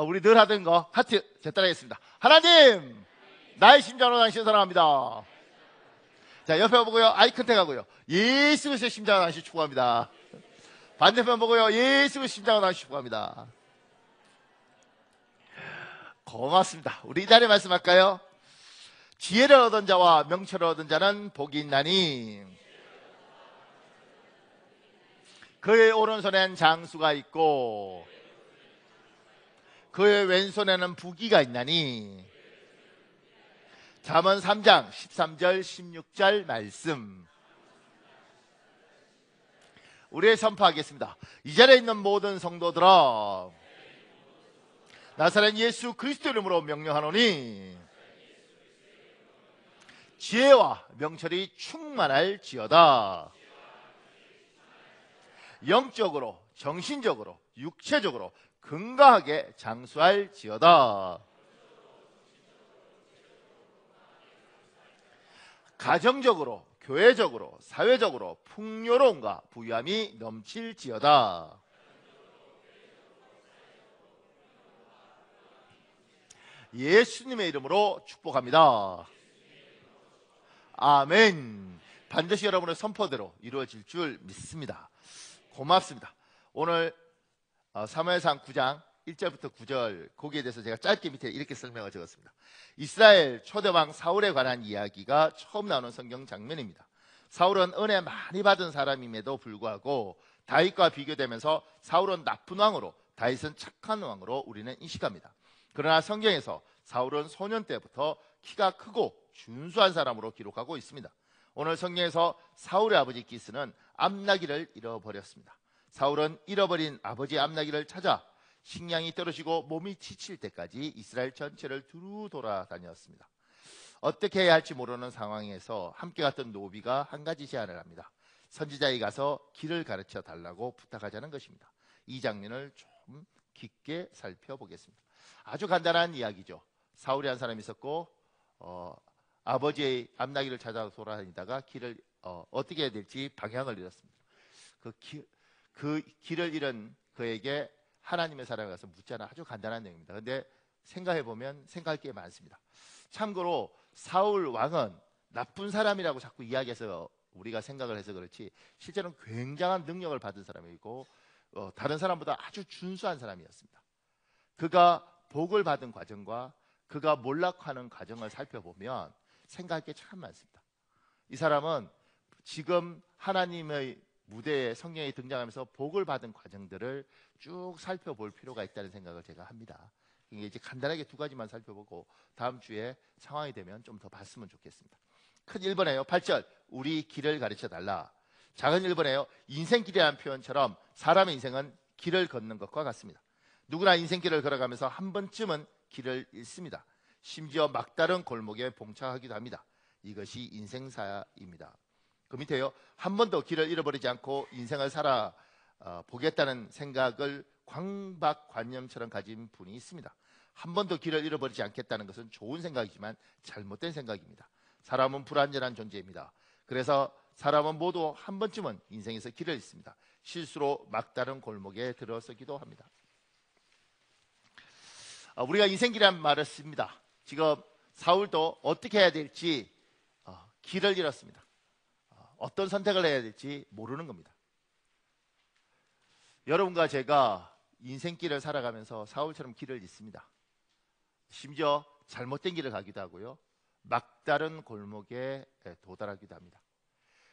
우리 늘 하던 거 하트 제 따라하겠습니다. 하나님, 나의 심장으로 당신 사랑합니다. 자, 옆에 보고요. 아이 컨택하고요. 예수 그리스도의 심장으로 당신 축복합니다. 반대편 보고요. 예수 그리스도의 심장으로 당신 축복합니다. 고맙습니다. 우리 이 자리에 말씀할까요? 지혜를 얻은 자와 명철을 얻은 자는 복이 있나니 그의 오른손엔 장수가 있고 그의 왼손에는 부귀가 있나니. 잠언 3장 13절 16절 말씀 우리 선포하겠습니다. 이 자리에 있는 모든 성도들아, 나사렛 예수 그리스도 이름으로 명령하노니 지혜와 명철이 충만할지어다. 영적으로, 정신적으로, 육체적으로 건강하게 장수할지어다. 가정적으로, 교회적으로, 사회적으로 풍요로움과 부유함이 넘칠지어다. 예수님의 이름으로 축복합니다. 아멘. 반드시 여러분의 선포대로 이루어질 줄 믿습니다. 고맙습니다. 오늘 사무엘상 9장 1절부터 9절 거기에 대해서 제가 짧게 밑에 이렇게 설명을 적었습니다. 이스라엘 초대왕 사울에 관한 이야기가 처음 나오는 성경 장면입니다. 사울은 은혜 많이 받은 사람임에도 불구하고 다윗과 비교되면서 사울은 나쁜 왕으로, 다윗은 착한 왕으로 우리는 인식합니다. 그러나 성경에서 사울은 소년 때부터 키가 크고 준수한 사람으로 기록하고 있습니다. 오늘 성경에서 사울의 아버지 기스는 암나기를 잃어버렸습니다. 사울은 잃어버린 아버지 암나기를 찾아 식량이 떨어지고 몸이 지칠 때까지 이스라엘 전체를 두루 돌아다녔습니다. 어떻게 해야 할지 모르는 상황에서 함께 갔던 노비가 한 가지 제안을 합니다. 선지자에게 가서 길을 가르쳐 달라고 부탁하자는 것입니다. 이 장면을 좀 깊게 살펴보겠습니다. 아주 간단한 이야기죠. 사울이 한 사람이 있었고 아버지의 암나기를 찾아 돌아다니다가 길을 어떻게 해야 될지 방향을 잃었습니다. 그 길을 잃은 그에게 하나님의 사람이 가서 묻자는 아주 간단한 내용입니다. 그런데 생각해보면 생각할 게 많습니다. 참고로 사울 왕은 나쁜 사람이라고 자꾸 이야기해서 우리가 생각을 해서 그렇지 실제로는 굉장한 능력을 받은 사람이고 다른 사람보다 아주 준수한 사람이었습니다. 그가 복을 받은 과정과 그가 몰락하는 과정을 살펴보면 생각할 게 참 많습니다. 이 사람은 지금 하나님의 무대에 성경에 등장하면서 복을 받은 과정들을 쭉 살펴볼 필요가 있다는 생각을 제가 합니다. 이제 간단하게 두 가지만 살펴보고 다음 주에 상황이 되면 좀 더 봤으면 좋겠습니다. 큰 1번에요. 8절 우리 길을 가르쳐 달라. 작은 1번에요. 인생길이라는 표현처럼 사람의 인생은 길을 걷는 것과 같습니다. 누구나 인생길을 걸어가면서 한 번쯤은 길을 잃습니다. 심지어 막다른 골목에 봉착하기도 합니다. 이것이 인생사입니다. 그 밑에요. 한 번도 길을 잃어버리지 않고 인생을 살아 보겠다는 생각을 광박관념처럼 가진 분이 있습니다. 한 번도 길을 잃어버리지 않겠다는 것은 좋은 생각이지만 잘못된 생각입니다. 사람은 불완전한 존재입니다. 그래서 사람은 모두 한 번쯤은 인생에서 길을 잃습니다. 실수로 막다른 골목에 들어서기도 합니다. 우리가 인생길이라는 말을 씁니다. 지금 사울도 어떻게 해야 될지 길을 잃었습니다. 어떤 선택을 해야 될지 모르는 겁니다. 여러분과 제가 인생길을 살아가면서 사울처럼 길을 잃습니다. 심지어 잘못된 길을 가기도 하고요. 막다른 골목에 도달하기도 합니다.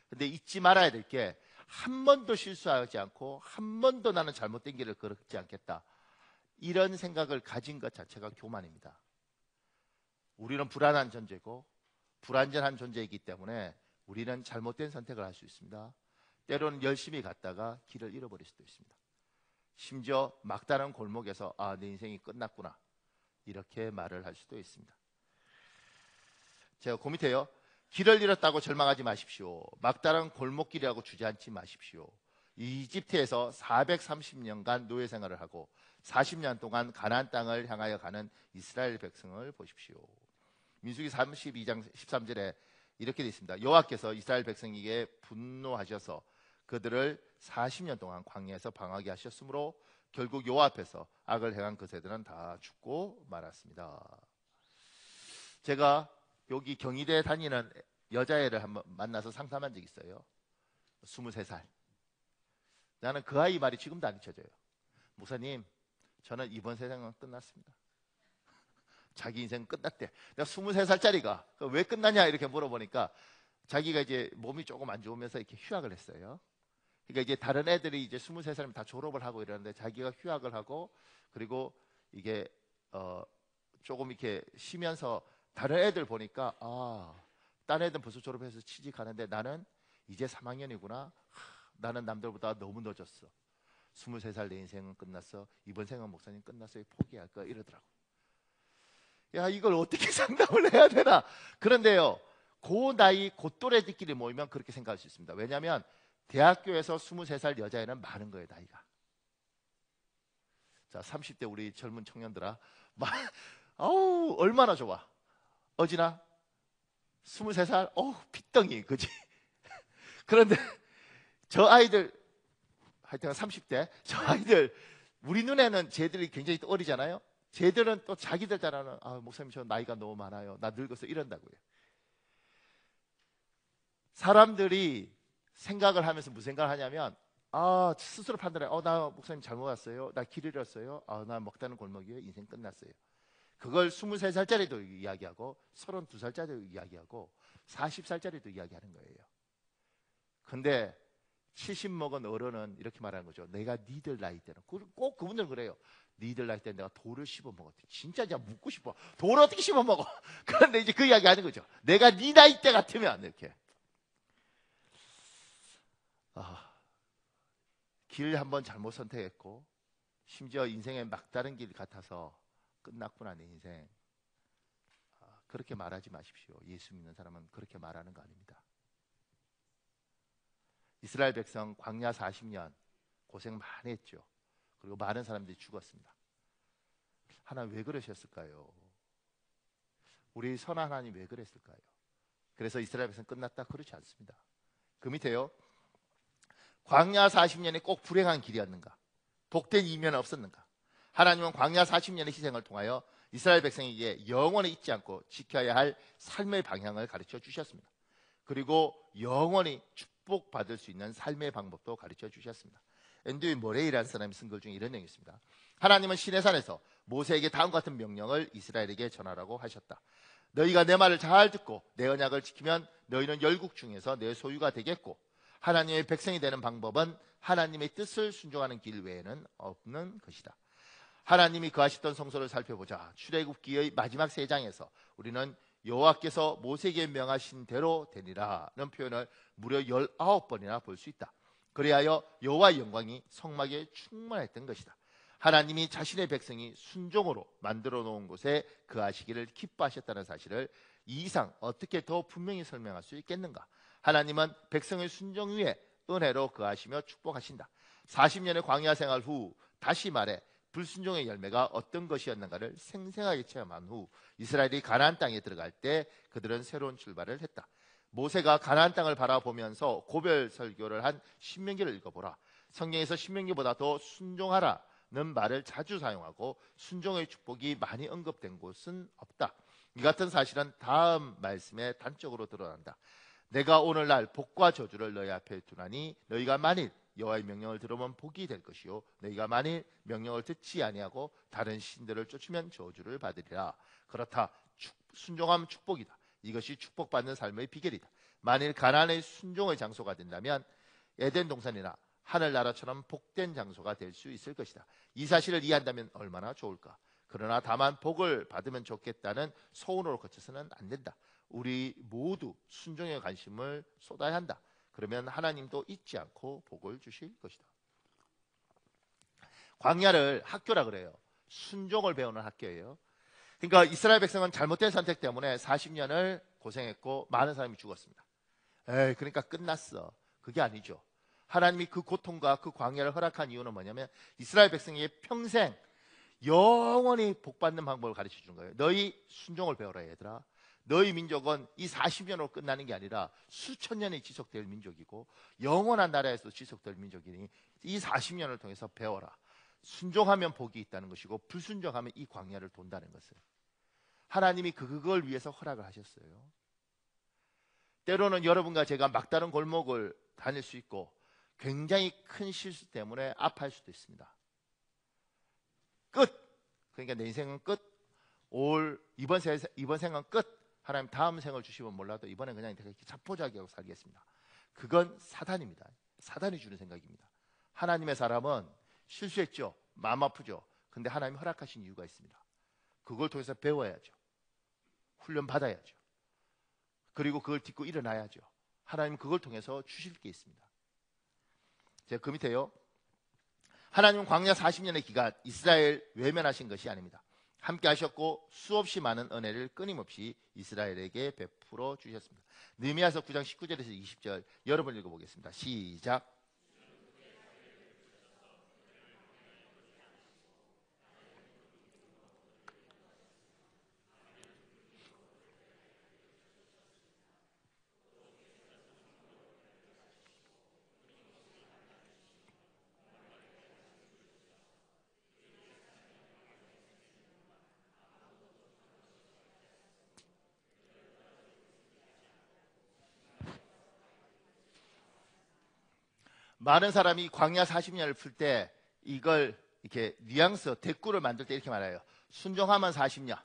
그런데 잊지 말아야 될 게 한 번도 실수하지 않고 한 번도 나는 잘못된 길을 걸지 않겠다. 이런 생각을 가진 것 자체가 교만입니다. 우리는 불안한 존재고 불완전한 존재이기 때문에 우리는 잘못된 선택을 할 수 있습니다. 때로는 열심히 갔다가 길을 잃어버릴 수도 있습니다. 심지어 막다른 골목에서 내 인생이 끝났구나 이렇게 말을 할 수도 있습니다. 제가 그 밑에요. 길을 잃었다고 절망하지 마십시오. 막다른 골목길이라고 주저앉지 마십시오. 이집트에서 430년간 노예 생활을 하고 40년 동안 가나안 땅을 향하여 가는 이스라엘 백성을 보십시오. 민수기 32장 13절에 이렇게 되어 있습니다. 여호와께서 이스라엘 백성에게 분노하셔서 그들을 40년 동안 광야에서 방황하게 하셨으므로 결국 요 앞에서 악을 행한 그 세대는 다 죽고 말았습니다. 제가 여기 경희대 다니는 여자애를 한번 만나서 상담한 적이 있어요. 23살. 나는 그 아이 말이 지금도 안 잊혀져요. 목사님, 저는 이번 세상은 끝났습니다. 자기 인생 끝났대. 내가 23살짜리가 왜 끝나냐 이렇게 물어보니까 자기가 이제 몸이 조금 안 좋으면서 이렇게 휴학을 했어요. 그러니까 이제 다른 애들이 이제 23살이면 다 졸업을 하고 이러는데 자기가 휴학을 하고 그리고 이게 조금 이렇게 쉬면서 다른 애들 보니까 딴 애들은 벌써 졸업해서 취직하는데 나는 이제 3학년이구나. 나는 남들보다 너무 늦었어. 23살 내 인생은 끝났어. 이번 생은 목사님 끝났어요. 포기할까 이러더라고. 야, 이걸 어떻게 상담을 해야 되나? 그런데요, 그 나이 곧또래들끼리 모이면 그렇게 생각할 수 있습니다. 왜냐하면 대학교에서 23살 여자애는 많은 거예요, 나이가. 자, 30대 우리 젊은 청년들아, 아우 얼마나 좋아. 어지나 23살, 핏덩이, 그지? 그런데 저 아이들, 하여튼 30대, 저 아이들, 우리 눈에는 쟤들이 굉장히 또 어리잖아요. 쟤들은 또 자기들 따라는 목사님 저 나이가 너무 많아요. 나 늙어서 이런다고요. 사람들이 생각을 하면서 무슨 생각을 하냐면 스스로 판단해. 나 목사님 잘못 왔어요. 나 길 잃었어요. 나 먹다는 골목이에요. 인생 끝났어요. 그걸 23살짜리도 이야기하고 32살짜리도 이야기하고 40살짜리도 이야기하는 거예요. 근데 70 먹은 어른은 이렇게 말하는 거죠. 내가 니들 나이 때는 꼭 그분들은 그래요. 니들 나이 때 내가 돌을 씹어 먹었대. 진짜 그냥 묻고 싶어. 돌을 어떻게 씹어 먹어? 그런데 이제 그 이야기 하는 거죠. 내가 니 나이 때 같으면 이렇게 길 한번 잘못 선택했고 심지어 인생의 막다른 길 같아서 끝났구나 내 인생. 그렇게 말하지 마십시오. 예수 믿는 사람은 그렇게 말하는 거 아닙니다. 이스라엘 백성 광야 40년 고생 많이 했죠. 그리고 많은 사람들이 죽었습니다. 하나님 왜 그러셨을까요? 우리 선한 하나님 왜 그랬을까요? 그래서 이스라엘 백성 끝났다? 그렇지 않습니다. 그 밑에요. 광야 40년이 꼭 불행한 길이었는가? 복된 이면은 없었는가? 하나님은 광야 40년의 희생을 통하여 이스라엘 백성에게 영원히 잊지 않고 지켜야 할 삶의 방향을 가르쳐 주셨습니다. 그리고 영원히 축복받을 수 있는 삶의 방법도 가르쳐 주셨습니다. 앤드류 모레이라는 사람이 쓴 글 중에 이런 내용이 있습니다. 하나님은 시내산에서 모세에게 다음과 같은 명령을 이스라엘에게 전하라고 하셨다. 너희가 내 말을 잘 듣고 내 언약을 지키면 너희는 열국 중에서 내 소유가 되겠고 하나님의 백성이 되는 방법은 하나님의 뜻을 순종하는 길 외에는 없는 것이다. 하나님이 거하셨던 성소를 살펴보자. 출애굽기의 마지막 3장에서 우리는 여호와께서 모세에게 명하신 대로 되리라는 표현을 무려 19번이나 볼 수 있다. 그리하여 여호와의 영광이 성막에 충만했던 것이다. 하나님이 자신의 백성이 순종으로 만들어 놓은 곳에 거하시기를 기뻐하셨다는 사실을 이 이상 어떻게 더 분명히 설명할 수 있겠는가? 하나님은 백성의 순종 위에 은혜로 거하시며 축복하신다. 40년의 광야 생활 후 다시 말해 불순종의 열매가 어떤 것이었는가를 생생하게 체험한 후 이스라엘이 가나안 땅에 들어갈 때 그들은 새로운 출발을 했다. 모세가 가나안 땅을 바라보면서 고별 설교를 한 신명기를 읽어보라. 성경에서 신명기보다 더 순종하라는 말을 자주 사용하고 순종의 축복이 많이 언급된 곳은 없다. 이 같은 사실은 다음 말씀에 단적으로 드러난다. 내가 오늘날 복과 저주를 너희 앞에 두나니 너희가 만일 여호와의 명령을 들으면 복이 될 것이요 너희가 만일 명령을 듣지 아니하고 다른 신들을 쫓으면 저주를 받으리라. 그렇다. 순종하면 축복이다. 이것이 축복받는 삶의 비결이다. 만일 가나안의 순종의 장소가 된다면 에덴 동산이나 하늘나라처럼 복된 장소가 될 수 있을 것이다. 이 사실을 이해한다면 얼마나 좋을까. 그러나 다만 복을 받으면 좋겠다는 소원으로 거쳐서는 안 된다. 우리 모두 순종에 관심을 쏟아야 한다. 그러면 하나님도 잊지 않고 복을 주실 것이다. 광야를 학교라 그래요. 순종을 배우는 학교예요. 그러니까 이스라엘 백성은 잘못된 선택 때문에 40년을 고생했고 많은 사람이 죽었습니다. 그러니까 끝났어. 그게 아니죠. 하나님이 그 고통과 그 광야를 허락한 이유는 뭐냐면 이스라엘 백성에게 평생 영원히 복받는 방법을 가르쳐 주는 거예요. 너희 순종을 배워라 얘들아. 너희 민족은 이 40년으로 끝나는 게 아니라 수천 년이 지속될 민족이고 영원한 나라에서 지속될 민족이니 이 40년을 통해서 배워라. 순종하면 복이 있다는 것이고 불순종하면 이 광야를 돈다는 것을 하나님이 그걸 위해서 허락을 하셨어요. 때로는 여러분과 제가 막다른 골목을 다닐 수 있고 굉장히 큰 실수 때문에 아파할 수도 있습니다. 끝! 그러니까 내 인생은 끝. 이번 생은 끝. 하나님 다음 생을 주시면 몰라도 이번엔 그냥 이렇게 자포자기하고 살겠습니다. 그건 사단입니다. 사단이 주는 생각입니다. 하나님의 사람은 실수했죠. 마음 아프죠. 근데 하나님이 허락하신 이유가 있습니다. 그걸 통해서 배워야죠. 훈련 받아야죠. 그리고 그걸 딛고 일어나야죠. 하나님 그걸 통해서 주실 게 있습니다. 제가 그 밑에요. 하나님은 광야 40년의 기간 이스라엘 외면하신 것이 아닙니다. 함께 하셨고 수없이 많은 은혜를 끊임없이 이스라엘에게 베풀어 주셨습니다. 느헤미야서 9장 19절에서 20절 여러분 읽어보겠습니다. 시작. 많은 사람이 광야 40년을 풀 때 이걸 이렇게 뉘앙스, 대꾸를 만들 때 이렇게 말해요. 순종하면 40년,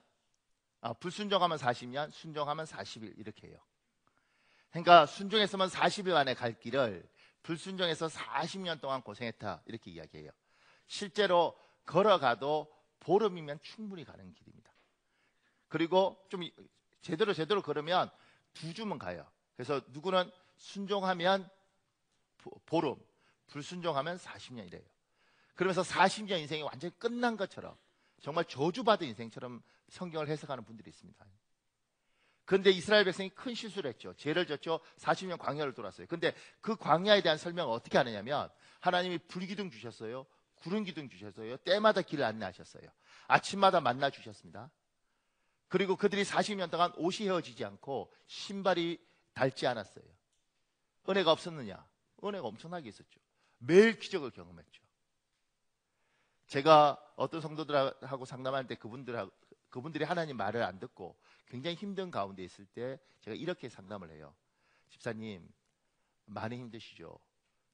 불순종하면 40년, 순종하면 40일 이렇게 해요. 그러니까 순종했으면 40일 안에 갈 길을 불순종해서 40년 동안 고생했다 이렇게 이야기해요. 실제로 걸어가도 보름이면 충분히 가는 길입니다. 그리고 좀 제대로 걸으면 2주면 가요. 그래서 누구는 순종하면 보름, 불순종하면 40년이래요. 그러면서 40년 인생이 완전히 끝난 것처럼 정말 저주받은 인생처럼 성경을 해석하는 분들이 있습니다. 그런데 이스라엘 백성이 큰 실수를 했죠. 죄를 졌죠. 40년 광야를 돌았어요. 그런데 그 광야에 대한 설명을 어떻게 하느냐면 하나님이 불기둥 주셨어요. 구름 기둥 주셨어요. 때마다 길을 안내하셨어요. 아침마다 만나 주셨습니다. 그리고 그들이 40년 동안 옷이 헤어지지 않고 신발이 닳지 않았어요. 은혜가 없었느냐? 은혜가 엄청나게 있었죠. 매일 기적을 경험했죠. 제가 어떤 성도들하고 상담할 때 그분들이 하나님 말을 안 듣고 굉장히 힘든 가운데 있을 때 제가 이렇게 상담을 해요. 집사님, 많이 힘드시죠?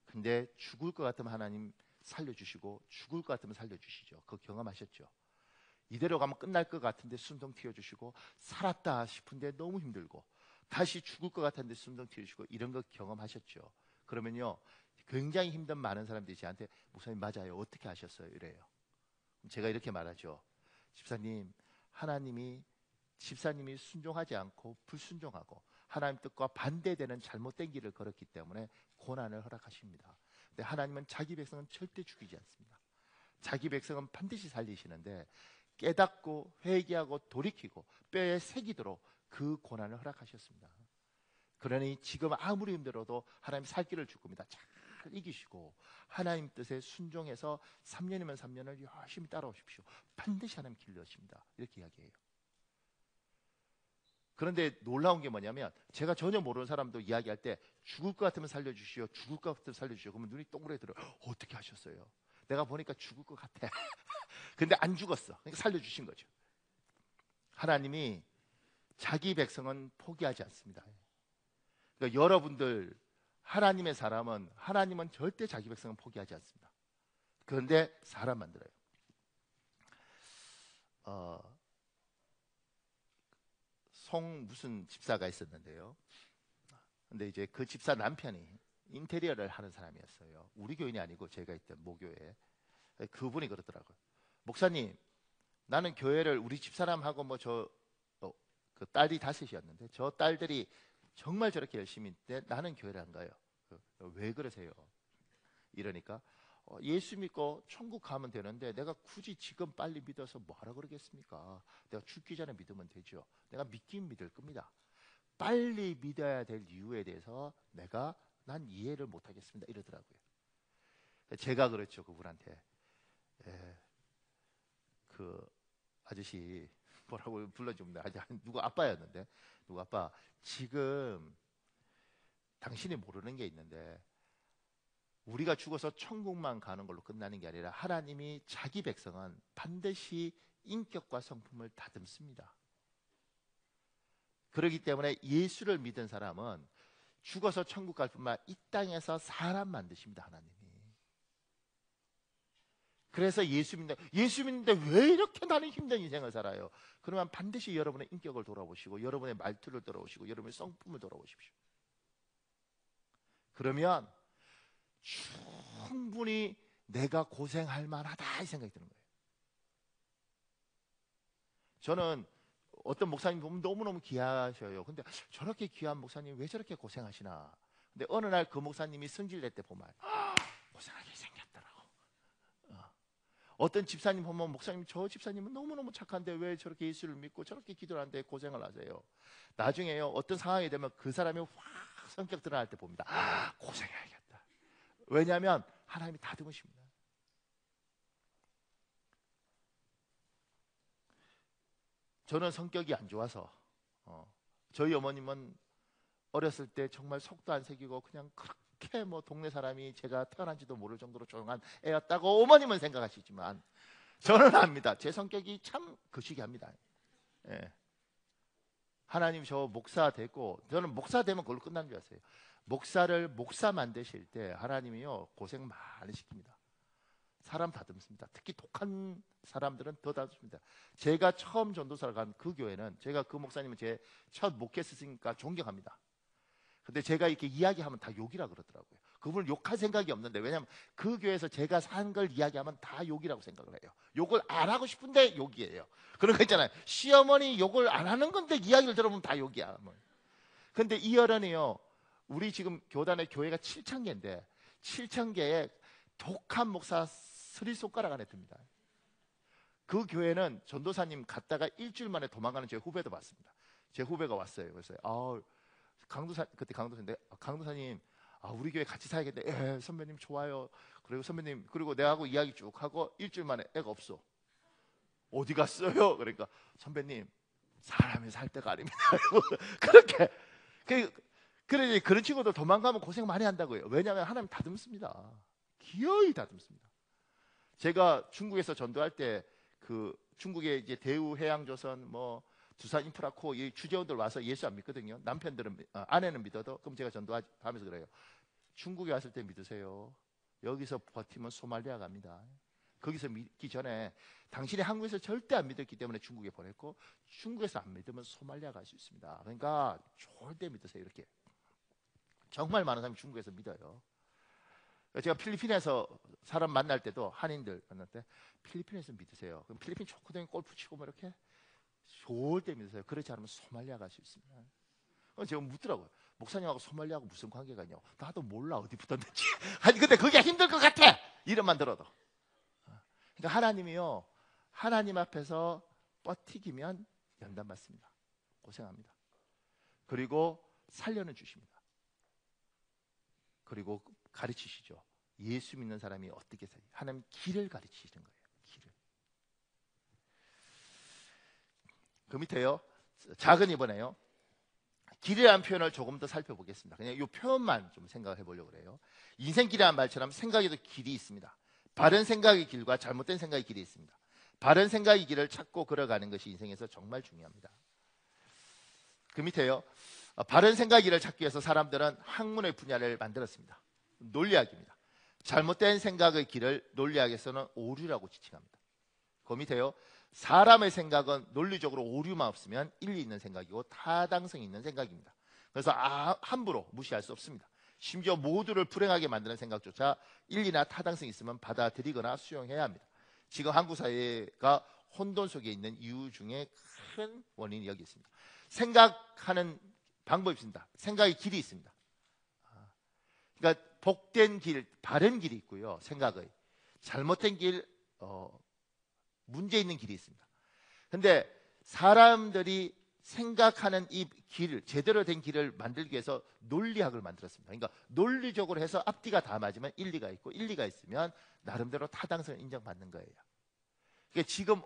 근데 죽을 것 같으면 하나님 살려주시고 죽을 것 같으면 살려주시죠. 그거 경험하셨죠? 이대로 가면 끝날 것 같은데 숨통 튀어주시고 살았다 싶은데 너무 힘들고 다시 죽을 것 같은데 숨통 튀어주시고 이런 거 경험하셨죠? 그러면요 굉장히 힘든 많은 사람들이 저한테 목사님 맞아요 어떻게 하셨어요? 이래요. 제가 이렇게 말하죠. 집사님 집사님이 순종하지 않고 불순종하고 하나님 뜻과 반대되는 잘못된 길을 걸었기 때문에 고난을 허락하십니다. 근데 하나님은 자기 백성은 절대 죽이지 않습니다. 자기 백성은 반드시 살리시는데 깨닫고 회개하고 돌이키고 뼈에 새기도록 그 고난을 허락하셨습니다. 그러니 지금 아무리 힘들어도 하나님 살 길을 줄 겁니다. 잘 이기시고 하나님 뜻에 순종해서 3년이면 3년을 열심히 따라오십시오. 반드시 하나님 길 여십니다. 이렇게 이야기해요. 그런데 놀라운 게 뭐냐면 제가 전혀 모르는 사람도 이야기할 때 죽을 것 같으면 살려주시오. 죽을 것 같으면 살려주시오. 그러면 눈이 동그랗게 들어요. 어떻게 하셨어요? 내가 보니까 죽을 것 같아. 근데 안 죽었어. 그러니까 살려주신 거죠. 하나님이 자기 백성은 포기하지 않습니다. 그러니까 여러분들 하나님은 절대 자기 백성은 포기하지 않습니다. 그런데 사람 만들어요. 무슨 집사가 있었는데요. 근데 이제 그 집사 남편이 인테리어를 하는 사람이었어요. 우리 교인이 아니고 제가 있던 모교에. 그분이 그러더라고요. 목사님, 나는 교회를 우리 집사람하고 그 딸이 5이었는데 저 딸들이 정말 저렇게 열심히 있는데 나는 교회를 안 가요. 왜 그러세요? 이러니까 예수 믿고 천국 가면 되는데 내가 굳이 지금 빨리 믿어서 뭐하라 그러겠습니까? 내가 죽기 전에 믿으면 되죠. 내가 믿긴 믿을 겁니다. 빨리 믿어야 될 이유에 대해서 난 이해를 못하겠습니다. 이러더라고요. 제가 그랬죠. 그분한테. 그 아저씨 뭐라고 불러줍니다. 누구 아빠였는데 누구 아빠 지금 당신이 모르는 게 있는데 우리가 죽어서 천국만 가는 걸로 끝나는 게 아니라 하나님이 자기 백성은 반드시 인격과 성품을 다듬습니다. 그렇기 때문에 예수를 믿은 사람은 죽어서 천국 갈 뿐만 아니라 이 땅에서 사람 만드십니다. 하나님이. 그래서 예수 믿는데 왜 이렇게 나는 힘든 인생을 살아요? 그러면 반드시 여러분의 인격을 돌아보시고 여러분의 말투를 돌아보시고 여러분의 성품을 돌아보십시오. 그러면 충분히 내가 고생할 만하다 이 생각이 드는 거예요. 저는 어떤 목사님 보면 너무너무 귀하셔요. 근데 저렇게 귀한 목사님 왜 저렇게 고생하시나? 근데 어느 날 그 목사님이 승질낼 때 보면 고생하게 생겼더라고. 어떤 집사님 보면 목사님 저 집사님은 너무너무 착한데 왜 저렇게 예수를 믿고 저렇게 기도를 하는데 고생을 하세요? 나중에요 어떤 상황이 되면 그 사람이 확 성격 드러날 때 봅니다. 고생해야겠다. 왜냐하면 하나님이 다듬으십니다. 저는 성격이 안 좋아서 저희 어머님은 어렸을 때 정말 속도 안 새기고 그냥 그렇게 뭐 동네 사람이 제가 태어난지도 모를 정도로 조용한 애였다고 어머님은 생각하시지만 저는 압니다. 제 성격이 참 거시기합니다. 예. 하나님 저 목사 되고 저는 목사 되면 그걸로 끝난 줄 알았어요. 목사를 목사 만드실 때 하나님이요 고생 많이 시킵니다. 사람 다듬습니다. 특히 독한 사람들은 더 다듬습니다. 제가 처음 전도사를 간 그 교회는 제가 그 목사님은 제 첫 목회 스승이니까 존경합니다. 근데 제가 이렇게 이야기하면 다 욕이라 그러더라고요. 그분을 욕할 생각이 없는데 왜냐하면 그 교회에서 제가 산 걸 이야기하면 다 욕이라고 생각을 해요. 욕을 안 하고 싶은데 욕이에요. 그런 거 있잖아요. 시어머니 욕을 안 하는 건데 이야기를 들어보면 다 욕이야. 근데 이 어른이요 우리 지금 교단의 교회가 7,000개인데 7,000개에 독한 목사 3손가락 안에 듭니다. 그 교회는 전도사님 갔다가 일주일 만에 도망가는 제 후배도 봤습니다. 제 후배가 왔어요. 그래서 그때 강도사인데 강도사님 우리 교회 같이 사야겠네. 예, 선배님 좋아요. 그리고 선배님 그리고 내하고 이야기 쭉 하고 일주일 만에 애가 없어. 어디 갔어요? 그러니까 선배님 사람이 살 때가 아닙니다. 그렇게 그래 그런 친구들 도망가면 고생 많이 한다고요. 왜냐하면 하나님 다듬습니다. 기어이 다듬습니다. 제가 중국에서 전도할 때 그 중국의 이제 대우 해양조선 뭐 두산 인프라코 이 주재원들 와서 예수 안 믿거든요. 남편들은 아내는 믿어도 그럼 제가 전도하면서 그래요. 중국에 왔을 때 믿으세요. 여기서 버티면 소말리아 갑니다. 거기서 믿기 전에 당신이 한국에서 절대 안 믿었기 때문에 중국에 보냈고 중국에서 안 믿으면 소말리아 갈 수 있습니다. 그러니까 절대 믿으세요. 이렇게 정말 많은 사람이 중국에서 믿어요. 제가 필리핀에서 사람 만날 때도 한인들 만날 때 필리핀에서 믿으세요. 그럼 필리핀 좋거든요. 골프 치고 뭐 이렇게 좋을 때 믿으세요. 그렇지 않으면 소말리아 갈 수 있습니다. 제가 묻더라고요. 목사님하고 소말리아하고 무슨 관계가 있냐고. 나도 몰라 어디 붙었는지. 아니 근데 그게 힘들 것 같아. 이름만 들어도. 그러니까 하나님이요. 하나님 앞에서 버티기면 연단 받습니다. 고생합니다. 그리고 살려는 주십니다. 그리고 가르치시죠. 예수 믿는 사람이 어떻게 살지? 하나님 길을 가르치시는 거예요. 길을. 그 밑에요. 작은 이번에요. 길이라는 표현을 조금 더 살펴보겠습니다. 그냥 이 표현만 좀 생각을 해보려고 그래요. 인생길이라는 말처럼 생각에도 길이 있습니다. 바른 생각의 길과 잘못된 생각의 길이 있습니다. 바른 생각의 길을 찾고 걸어가는 것이 인생에서 정말 중요합니다. 그 밑에요. 바른 생각의 길을 찾기 위해서 사람들은 학문의 분야를 만들었습니다. 논리학입니다. 잘못된 생각의 길을 논리학에서는 오류라고 지칭합니다. 그 밑에요. 사람의 생각은 논리적으로 오류만 없으면 일리 있는 생각이고 타당성 있는 생각입니다. 그래서 함부로 무시할 수 없습니다. 심지어 모두를 불행하게 만드는 생각조차 일리나 타당성이 있으면 받아들이거나 수용해야 합니다. 지금 한국 사회가 혼돈 속에 있는 이유 중에 큰 원인이 여기 있습니다. 생각하는 방법이 있습니다. 생각의 길이 있습니다. 그러니까 복된 길, 바른 길이 있고요. 생각의 잘못된 길, 문제 있는 길이 있습니다. 근데 사람들이 생각하는 이 길, 제대로 된 길을 만들기 위해서 논리학을 만들었습니다. 그러니까 논리적으로 해서 앞뒤가 다 맞으면 일리가 있고 일리가 있으면 나름대로 타당성을 인정받는 거예요. 그러니까 지금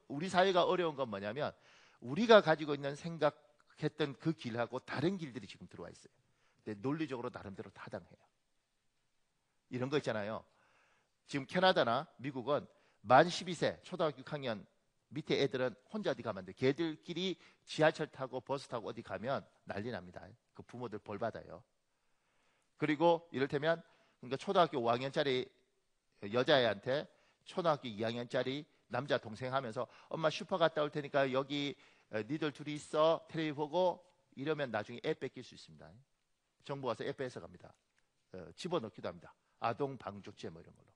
우리 사회가 어려운 건 뭐냐면 우리가 가지고 있는 생각했던 그 길하고 다른 길들이 지금 들어와 있어요. 근데 논리적으로 나름대로 타당해요. 이런 거 있잖아요. 지금 캐나다나 미국은 만 12세 초등학교 6학년 밑에 애들은 혼자 어디 가면 안 돼. 걔들끼리 지하철 타고 버스 타고 어디 가면 난리 납니다. 그 부모들 벌 받아요. 그리고 이를테면 그러니까 초등학교 5학년짜리 여자애한테 초등학교 2학년짜리 남자 동생 하면서 엄마 슈퍼 갔다 올 테니까 여기 니들 둘이 있어 텔레비 보고 이러면 나중에 애 뺏길 수 있습니다. 정부 와서 애 뺏어 갑니다. 집어넣기도 합니다. 아동 방조죄 뭐 이런 걸로.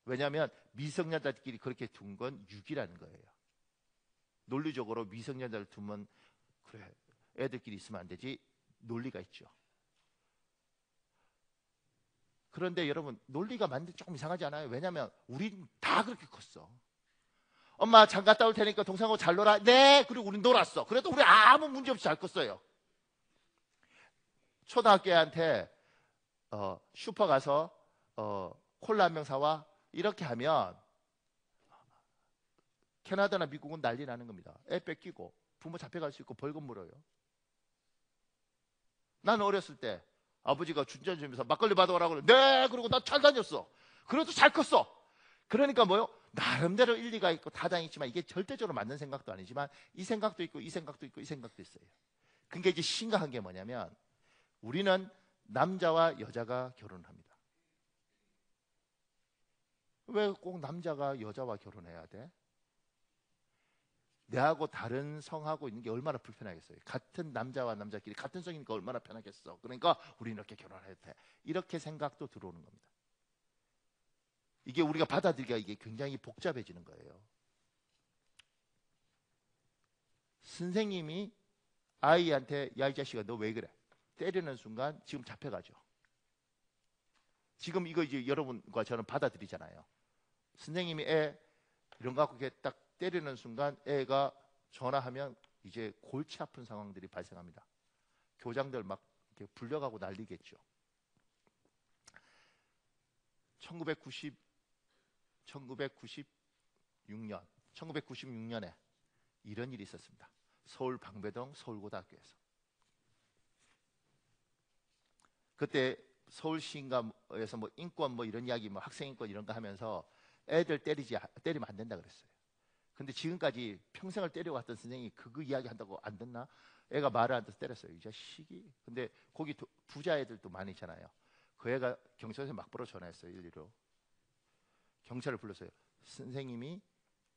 왜냐하면 미성년자들끼리 그렇게 둔 건 유기라는 거예요. 논리적으로 미성년자를 두면 그래 애들끼리 있으면 안 되지 논리가 있죠. 그런데 여러분 논리가 맞는데 조금 이상하지 않아요? 왜냐하면 우린 다 그렇게 컸어. 엄마 장 갔다 올 테니까 동생하고 잘 놀아. 네. 그리고 우린 놀았어. 그래도 우리 아무 문제 없이 잘 컸어요. 초등학교 애한테 슈퍼 가서 콜라 한 병 사와 이렇게 하면 캐나다나 미국은 난리 나는 겁니다. 애 뺏기고 부모 잡혀갈 수 있고 벌금 물어요. 나는 어렸을 때 아버지가 준전 주면서 막걸리 받아오라고 그래. 네. 그리고 나 잘 다녔어. 그래도 잘 컸어. 그러니까 뭐요? 나름대로 일리가 있고 타당이 있지만 이게 절대적으로 맞는 생각도 아니지만 이 생각도 있고 이 생각도 있고 이 생각도 있어요. 그게 이제 심각한 게 뭐냐면 우리는 남자와 여자가 결혼합니다. 왜 꼭 남자가 여자와 결혼해야 돼? 내하고 다른 성하고 있는 게 얼마나 불편하겠어요. 같은 남자와 남자끼리 같은 성이니까 얼마나 편하겠어. 그러니까 우리는 이렇게 결혼해야 돼. 이렇게 생각도 들어오는 겁니다. 이게 우리가 받아들이기가 이게 굉장히 복잡해지는 거예요. 선생님이 아이한테 야 이 자식아 너 왜 그래? 때리는 순간 지금 잡혀가죠. 지금 이거 이제 여러분과 저는 받아들이잖아요. 선생님이 애 이런 거 갖고 이렇게 딱 때리는 순간 애가 전화하면 이제 골치 아픈 상황들이 발생합니다. 교장들 막 이렇게 불려가고 난리겠죠. 1996년에 이런 일이 있었습니다. 서울 방배동 서울고등학교에서. 그때 서울시인가에서 뭐 인권 뭐 이런 이야기 뭐 학생인권 이런 거 하면서 애들 때리면 안 된다 그랬어요. 근데 지금까지 평생을 때려왔던 선생님이 그거 이야기 한다고 안 듣나? 애가 말을 안 듣어서 때렸어요. 이 자식이. 근데 거기 부자 애들도 많이 있잖아요. 그 애가 경찰서에 막바로 전화했어요. 112로. 경찰을 불렀어요. 선생님이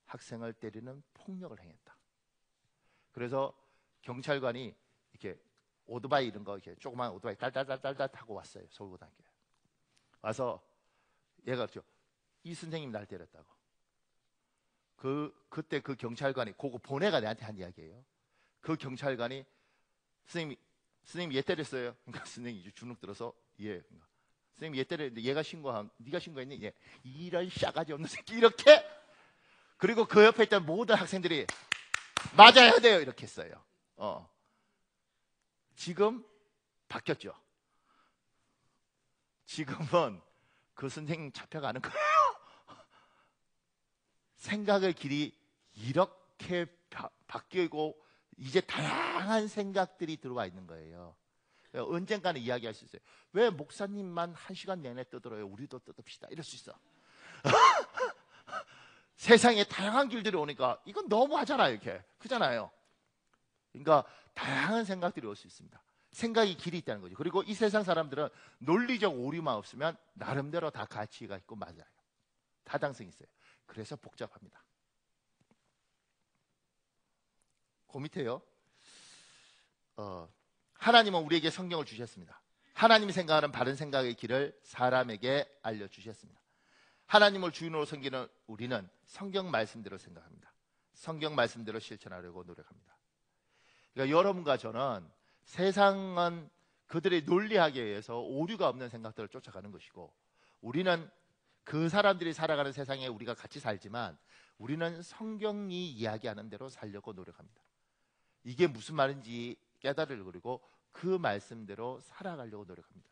학생을 때리는 폭력을 행했다. 그래서 경찰관이 이렇게 오토바이 이런 거 이렇게 조그만 오토바이 달달달달 타고 왔어요. 서울고등학교에. 와서 얘가 그랬죠. 이 선생님이 날 때렸다고. 그때 그 경찰관이 그거 보내가 내한테 한 이야기예요. 그 경찰관이 선생님 얘 때렸어요. 그러니까 선생님이 이제 주눅 들어서 예. 그러니까, 선생님 얘 때렸는데 얘가 네가 신고했니? 예. 이런 싸가지 없는 새끼 이렇게. 그리고 그 옆에 있던 모든 학생들이 맞아야 돼요 이렇게 했어요. 지금 바뀌었죠. 지금은 그 선생님 잡혀가는 거예요. 생각의 길이 이렇게 바뀌고 이제 다양한 생각들이 들어와 있는 거예요. 언젠가는 이야기할 수 있어요. 왜 목사님만 1시간 내내 떠들어요? 우리도 떠듭시다. 이럴 수 있어. 세상에 다양한 길들이 오니까 이건 너무 하잖아요. 이렇게 그잖아요. 그러니까 다양한 생각들이 올 수 있습니다. 생각이 길이 있다는 거죠. 그리고 이 세상 사람들은 논리적 오류만 없으면 나름대로 다 가치가 있고 맞아요. 타당성이 있어요. 그래서 복잡합니다. 그 밑에요. 하나님은 우리에게 성경을 주셨습니다. 하나님이 생각하는 바른 생각의 길을 사람에게 알려주셨습니다. 하나님을 주인으로 섬기는 우리는 성경 말씀대로 생각합니다. 성경 말씀대로 실천하려고 노력합니다. 그러니까 여러분과 저는 세상은 그들의 논리학에 의해서 오류가 없는 생각들을 쫓아가는 것이고 우리는 그 사람들이 살아가는 세상에 우리가 같이 살지만 우리는 성경이 이야기하는 대로 살려고 노력합니다. 이게 무슨 말인지 깨달으려고 그리고 그 말씀대로 살아가려고 노력합니다.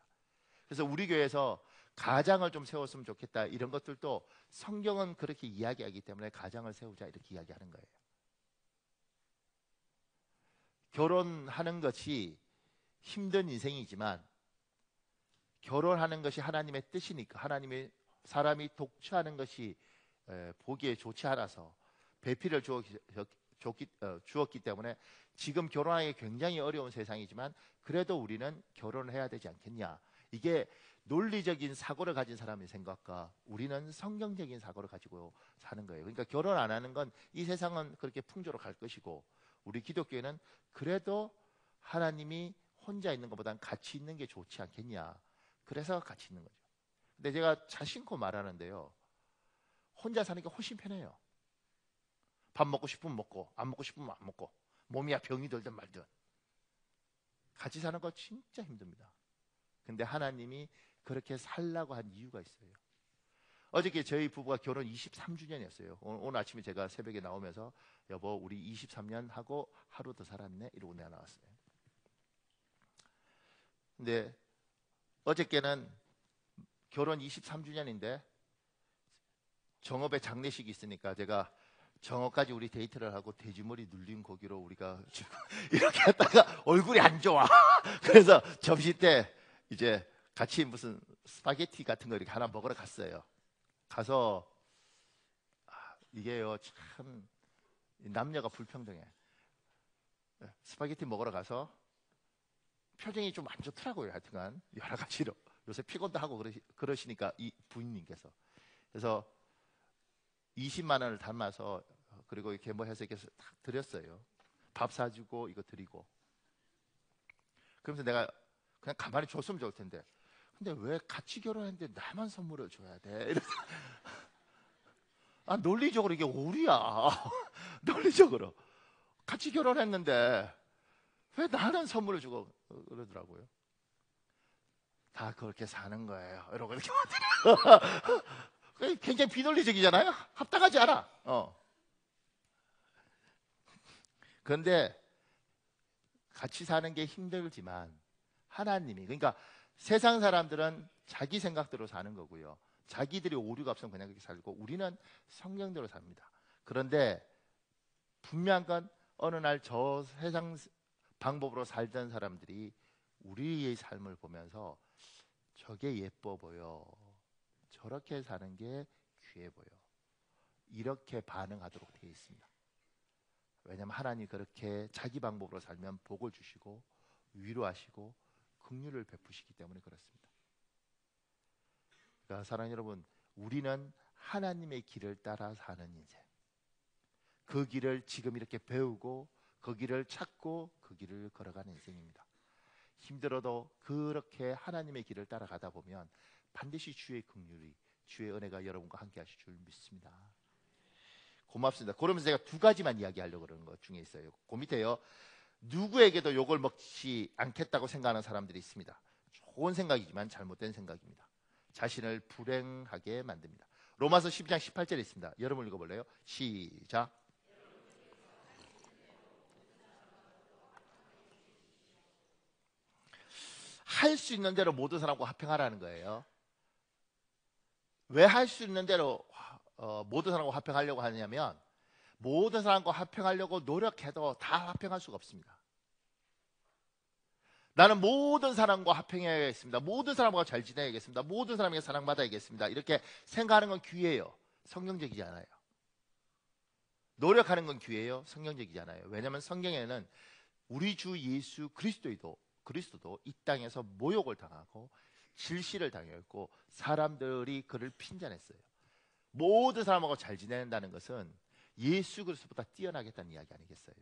그래서 우리 교회에서 가장을 좀 세웠으면 좋겠다 이런 것들도 성경은 그렇게 이야기하기 때문에 가장을 세우자 이렇게 이야기하는 거예요. 결혼하는 것이 힘든 인생이지만 결혼하는 것이 하나님의 뜻이니까, 하나님의 사람이 독처하는 것이 보기에 좋지 않아서 배필을 주었기 때문에 지금 결혼하기 굉장히 어려운 세상이지만 그래도 우리는 결혼을 해야 되지 않겠냐. 이게 논리적인 사고를 가진 사람의 생각과 우리는 성경적인 사고를 가지고 사는 거예요. 그러니까 결혼 안 하는 건 이 세상은 그렇게 풍조로 갈 것이고, 우리 기독교에는 그래도 하나님이 혼자 있는 것보다는 같이 있는 게 좋지 않겠냐. 그래서 같이 있는 거죠. 근데 제가 자신코 말하는데요, 혼자 사는 게 훨씬 편해요. 밥 먹고 싶으면 먹고 안 먹고 싶으면 안 먹고, 몸이야 병이 들든 말든. 같이 사는 거 진짜 힘듭니다. 근데 하나님이 그렇게 살라고 한 이유가 있어요. 어저께 저희 부부가 결혼 23주년이었어요. 오늘 아침에 제가 새벽에 나오면서 여보 우리 23년 하고 하루 더 살았네 이러고 내가 나왔어요. 근데 어저께는 결혼 23주년인데 정업에 장례식이 있으니까 제가 정업까지 우리 데이트를 하고 돼지머리 눌린 고기로 우리가 이렇게 했다가 얼굴이 안 좋아. 그래서 점심 때 이제 같이 무슨 스파게티 같은 거 이렇게 하나 먹으러 갔어요. 가서 이게요 참 남녀가 불평등해. 스파게티 먹으러 가서 표정이 좀 안 좋더라고요. 하여튼간 여러 가지로 요새 피곤도 하고 그러시니까 이 부인님께서. 그래서 20만 원을 담아서 그리고 이렇게 뭐 해서 이렇게 딱 드렸어요. 밥 사주고 이거 드리고. 그러면서 내가 그냥 가만히 줬으면 좋을 텐데, 근데 왜 같이 결혼했는데 나만 선물을 줘야 돼? 이래서 논리적으로 이게 오류야. 논리적으로 같이 결혼했는데 왜 나는 선물을 주고 그러더라고요. 다 그렇게 사는 거예요. 이러고 이렇게 굉장히 비논리적이잖아요. 합당하지 않아. 그런데 같이 사는 게 힘들지만 하나님이, 그러니까 세상 사람들은 자기 생각대로 사는 거고요. 자기들이 오류가 없으면 그냥 그렇게 살고 우리는 성경대로 삽니다. 그런데 분명한 건 어느 날 저 세상 방법으로 살던 사람들이 우리의 삶을 보면서 저게 예뻐 보여, 저렇게 사는 게 귀해 보여, 이렇게 반응하도록 되어 있습니다. 왜냐하면 하나님이 그렇게 자기 방법으로 살면 복을 주시고 위로하시고 긍휼을 베푸시기 때문에 그렇습니다. 그러니까 사랑하는 여러분, 우리는 하나님의 길을 따라 사는 인생, 그 길을 지금 이렇게 배우고 그 길을 찾고 그 길을 걸어가는 인생입니다. 힘들어도 그렇게 하나님의 길을 따라가다 보면 반드시 주의 긍휼이, 주의 은혜가 여러분과 함께 하실 줄 믿습니다. 고맙습니다. 그러면서 제가 두 가지만 이야기하려고 그러는 것 중에 있어요. 그 밑에요, 누구에게도 욕을 먹지 않겠다고 생각하는 사람들이 있습니다. 좋은 생각이지만 잘못된 생각입니다. 자신을 불행하게 만듭니다. 로마서 12장 18절에 있습니다. 여러분 읽어볼래요? 시작. 할 수 있는 대로 모든 사람과 화평하라는 거예요. 왜 할 수 있는 대로 모든 사람과 화평하려고 하냐면, 모든 사람과 화평하려고 노력해도 다 화평할 수가 없습니다. 나는 모든 사람과 화평해야겠습니다. 모든 사람과 잘 지내야겠습니다. 모든 사람에게 사랑받아야겠습니다. 이렇게 생각하는 건 귀해요. 성경적이지 않아요. 노력하는 건 귀해요. 성경적이지 않아요. 왜냐하면 성경에는 우리 주 예수 그리스도도 이 땅에서 모욕을 당하고 질시를 당했고 사람들이 그를 핀잔했어요. 모든 사람하고 잘 지낸다는 것은 예수 그리스도보다 뛰어나겠다는 이야기 아니겠어요?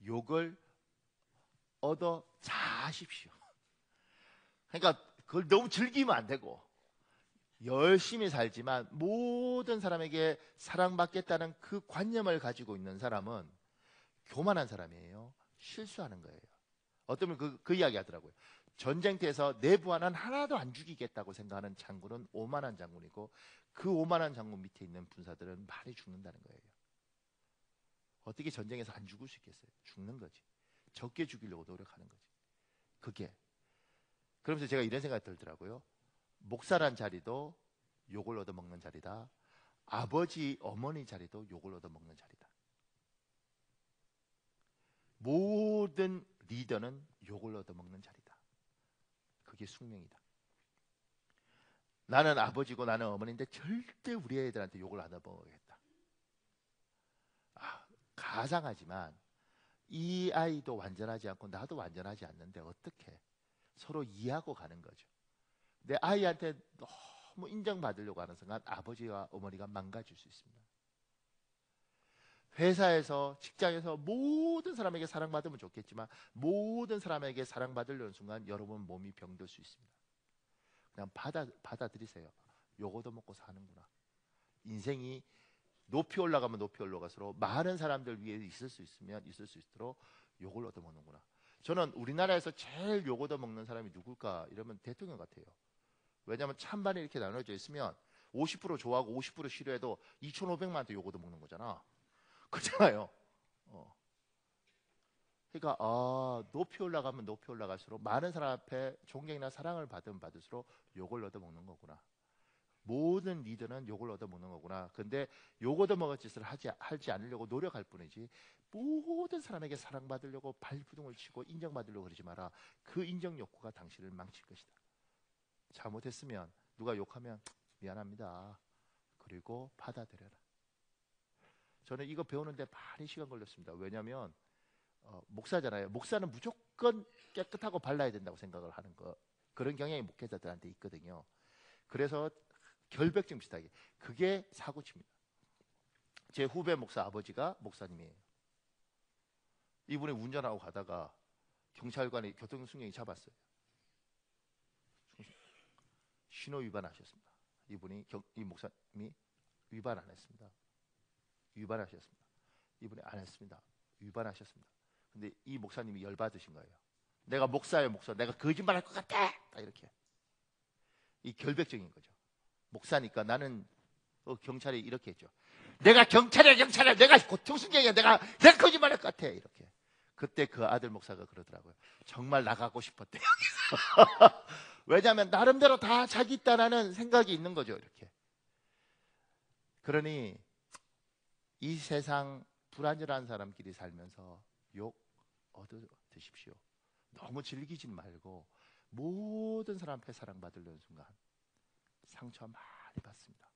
욕을 얻어 자십시오. 그러니까 그걸 너무 즐기면 안 되고 열심히 살지만 모든 사람에게 사랑받겠다는 그 관념을 가지고 있는 사람은 교만한 사람이에요. 실수하는 거예요. 어떤 분은 그 이야기 하더라고요. 전쟁터에서 내부하는 하나도 안 죽이겠다고 생각하는 장군은 오만한 장군이고 그 오만한 장군 밑에 있는 군사들은 많이 죽는다는 거예요. 어떻게 전쟁에서 안 죽을 수 있겠어요? 죽는 거지. 적게 죽이려고 노력하는 거지. 그게. 그러면서 제가 이런 생각이 들더라고요. 목사란 자리도 욕을 얻어먹는 자리다. 아버지, 어머니 자리도 욕을 얻어먹는 자리다. 모든 리더는 욕을 얻어먹는 자리다. 그게 숙명이다. 나는 아버지고 나는 어머니인데 절대 우리 애들한테 욕을 안 해보겠다. 가상하지만 이 아이도 완전하지 않고 나도 완전하지 않는데 어떻게 서로 이해하고 가는 거죠. 내 아이한테 너무 인정받으려고 하는 순간 아버지와 어머니가 망가질 수 있습니다. 회사에서, 직장에서 모든 사람에게 사랑받으면 좋겠지만 모든 사람에게 사랑받으려는 순간 여러분 몸이 병들 수 있습니다. 그냥 받아들이세요. 요거도 먹고 사는구나. 인생이 높이 올라가면 높이 올라갈수록 많은 사람들 위에 있을 수 있으면 있을 수 있도록 욕을 얻어먹는구나. 저는 우리나라에서 제일 욕 얻어먹는 사람이 누굴까 이러면 대통령 같아요. 왜냐하면 찬반이 이렇게 나눠져 있으면 50% 좋아하고 50% 싫어해도 2,500만한테 욕 얻어먹는 거잖아. 그렇잖아요. 그러니까 높이 올라가면 높이 올라갈수록 많은 사람 앞에 존경이나 사랑을 받으면 받을수록 욕을 얻어먹는 거구나. 모든 리더는 욕을 얻어먹는 거구나. 근데 욕 얻어먹을 짓을 하지 않으려고 노력할 뿐이지 모든 사람에게 사랑받으려고 발부둥을 치고 인정받으려고 그러지 마라. 그 인정 욕구가 당신을 망칠 것이다. 잘못했으면 누가 욕하면 미안합니다. 그리고 받아들여라. 저는 이거 배우는데 많이 시간 걸렸습니다. 왜냐하면 목사잖아요. 목사는 무조건 깨끗하고 발라야 된다고 생각을 하는 거, 그런 경향이 목회자들한테 있거든요. 그래서 결벽증 비슷하게 그게 사고칩니다. 제 후배 목사 아버지가 목사님이에요. 이분이 운전하고 가다가 경찰관이 교통순경이 잡았어요. 신호 위반하셨습니다. 이 목사님이 위반 안 했습니다. 위반하셨습니다. 이분이 안 했습니다. 위반하셨습니다. 근데 이 목사님이 열받으신 거예요. 내가 목사예요, 목사. 내가 거짓말할 것 같아. 이렇게. 이 결백증인 거죠. 목사니까 나는 경찰이 이렇게 했죠. 내가 경찰이야, 경찰이야. 내가 교통순경이야. 내가 거짓말할 것 같아. 이렇게. 그때 그 아들 목사가 그러더라고요. 정말 나가고 싶었대요. 왜냐하면 나름대로 다 자기 있다라는 생각이 있는 거죠. 이렇게. 그러니 이 세상 불안전한 사람끼리 살면서 욕 얻어 드십시오. 너무 즐기지 말고 모든 사람 앞에 사랑받으려는 순간 상처 많이 받습니다.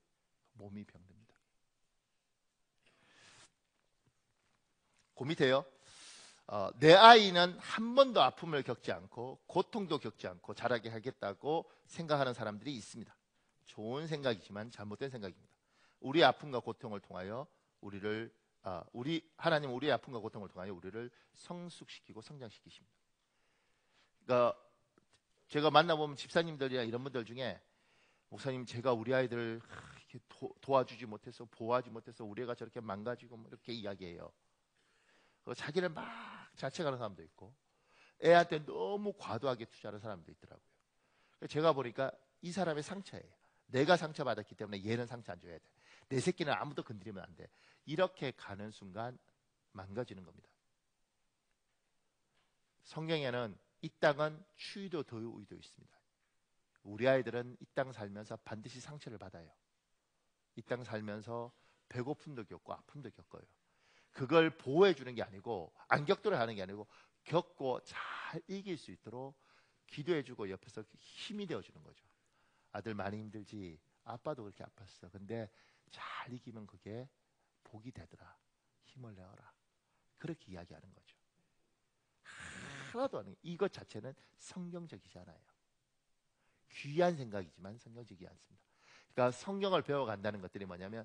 몸이 병듭니다. 그 밑에요. 내 아이는 한 번도 아픔을 겪지 않고 고통도 겪지 않고 자라게 하겠다고 생각하는 사람들이 있습니다. 좋은 생각이지만 잘못된 생각입니다. 우리 아픔과 고통을 통하여 하나님 우리의 아픔과 고통을 통하여 우리를 성숙시키고 성장시키십니다. 그러니까 제가 만나보면 집사님들이나 이런 분들 중에 목사님 제가 우리 아이들을 이렇게 도와주지 못해서 보호하지 못해서 우리 애가 저렇게 망가지고 뭐 이렇게 이야기해요. 자기를 막 자책하는 사람도 있고 애한테 너무 과도하게 투자하는 사람도 있더라고요. 제가 보니까 이 사람의 상처예요. 내가 상처받았기 때문에 얘는 상처 안 줘야 돼. 내 새끼는 아무도 건드리면 안 돼. 이렇게 가는 순간 망가지는 겁니다. 성경에는 이 땅은 추위도 더위도 있습니다. 우리 아이들은 이 땅 살면서 반드시 상처를 받아요. 이 땅 살면서 배고픔도 겪고 아픔도 겪어요. 그걸 보호해 주는 게 아니고 안 겪도록 하는 게 아니고 겪고 잘 이길 수 있도록 기도해 주고 옆에서 힘이 되어 주는 거죠. 아들 많이 힘들지? 아빠도 그렇게 아팠어. 근데 잘 이기면 그게 복이 되더라. 힘을 내어라. 그렇게 이야기하는 거죠. 하나도 안 해요. 이것 자체는 성경적이지 않아요. 귀한 생각이지만 성경적이지 않습니다. 그러니까 성경을 배워간다는 것들이 뭐냐면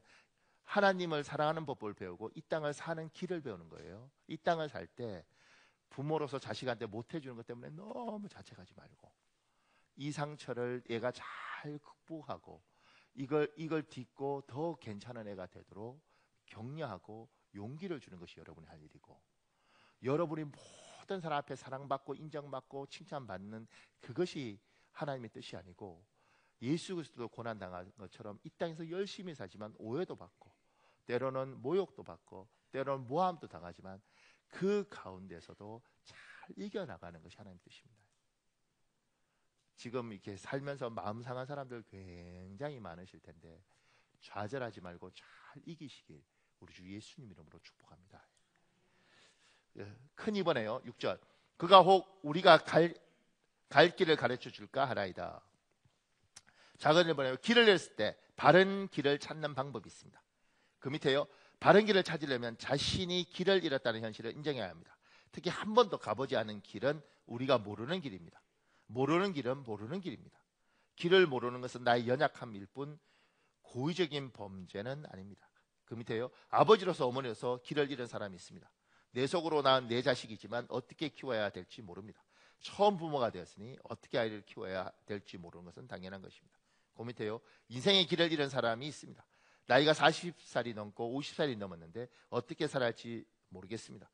하나님을 사랑하는 법을 배우고 이 땅을 사는 길을 배우는 거예요. 이 땅을 살 때 부모로서 자식한테 못 해주는 것 때문에 너무 자책하지 말고 이 상처를 얘가 잘 극복하고 이걸 딛고 더 괜찮은 애가 되도록 격려하고 용기를 주는 것이 여러분이 할 일이고, 여러분이 모든 사람 앞에 사랑받고 인정받고 칭찬받는 그것이 하나님의 뜻이 아니고, 예수 그리스도도 고난당한 것처럼 이 땅에서 열심히 살지만 오해도 받고 때로는 모욕도 받고 때로는 모함도 당하지만 그 가운데서도 잘 이겨나가는 것이 하나님의 뜻입니다. 지금 이렇게 살면서 마음 상한 사람들 굉장히 많으실 텐데 좌절하지 말고 잘 이기시길 우리 주 예수님 이름으로 축복합니다. 큰 2번에요. 6절. 그가 혹 우리가 갈 길을 가르쳐 줄까 하나이다. 작은 일본에 길을 잃었을 때 바른 길을 찾는 방법이 있습니다. 그 밑에요. 바른 길을 찾으려면 자신이 길을 잃었다는 현실을 인정해야 합니다. 특히 한 번도 가보지 않은 길은 우리가 모르는 길입니다. 모르는 길은 모르는 길입니다. 길을 모르는 것은 나의 연약함일 뿐 고의적인 범죄는 아닙니다. 그 밑에요. 아버지로서 어머니로서 길을 잃은 사람이 있습니다. 내 속으로 낳은 내 자식이지만 어떻게 키워야 될지 모릅니다. 처음 부모가 되었으니 어떻게 아이를 키워야 될지 모르는 것은 당연한 것입니다. 그 밑에요. 인생의 길을 잃은 사람이 있습니다. 나이가 40살이 넘고 50살이 넘었는데 어떻게 살아야할지 모르겠습니다.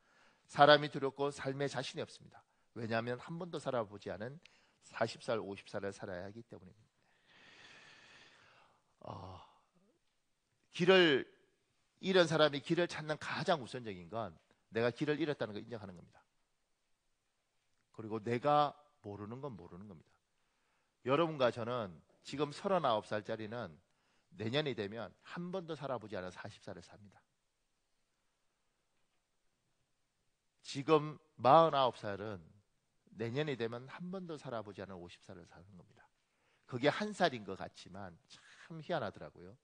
사람이 두렵고 삶에 자신이 없습니다. 왜냐하면 한 번도 살아보지 않은 40살, 50살을 살아야 하기 때문입니다. 길을 잃은 사람이 길을 찾는 가장 우선적인 건 내가 길을 잃었다는 걸 인정하는 겁니다. 그리고 내가 모르는 건 모르는 겁니다. 여러분과 저는 지금 39살짜리는 내년이 되면 한 번도 살아보지 않은 40살을 삽니다. 지금 49살은 내년이 되면 한 번도 살아보지 않은 50살을 사는 겁니다. 그게 한 살인 것 같지만 참 희한하더라고요.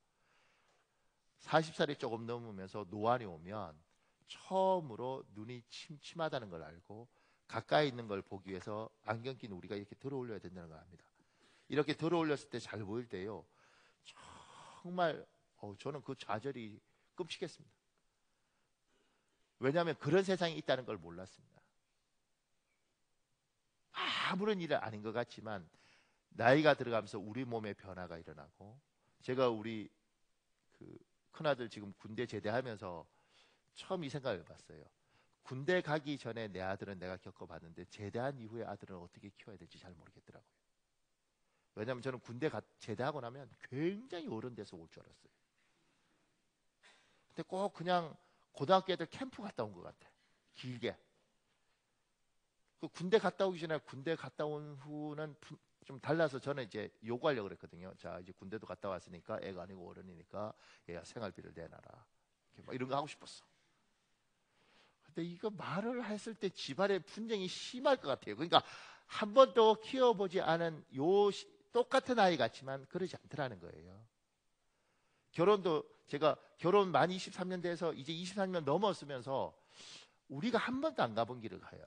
40살이 조금 넘으면서 노안이 오면 처음으로 눈이 침침하다는 걸 알고 가까이 있는 걸 보기 위해서 안경 낀 우리가 이렇게 들어 올려야 된다는 걸 압니다. 이렇게 들어 올렸을 때 잘 보일 때요. 정말 저는 그 좌절이 끔찍했습니다. 왜냐하면 그런 세상이 있다는 걸 몰랐습니다. 아무런 일은 아닌 것 같지만 나이가 들어가면서 우리 몸에 변화가 일어나고 제가 우리 그 큰아들 지금 군대 제대하면서 처음 이 생각을 해봤어요. 군대 가기 전에 내 아들은 내가 겪어봤는데 제대한 이후에 아들은 어떻게 키워야 될지 잘 모르겠더라고요. 왜냐하면 저는 군대 제대하고 나면 굉장히 어른 돼서 올 줄 알았어요. 근데 꼭 그냥 고등학교 애들 캠프 갔다 온 것 같아. 길게. 그 군대 갔다 오기 전에 군대 갔다 온 후는 좀 달라서 저는 이제 요구하려고 그랬거든요. 자, 이제 군대도 갔다 왔으니까 애가 아니고 어른이니까 얘가 생활비를 내놔라. 이런 거 하고 싶었어. 근데 이거 말을 했을 때 집안의 분쟁이 심할 것 같아요. 그러니까 한 번도 키워보지 않은 똑같은 아이 같지만 그러지 않더라는 거예요. 결혼도 제가 결혼 만 23년 돼서 이제 23년 넘었으면서 우리가 한 번도 안 가본 길을 가요.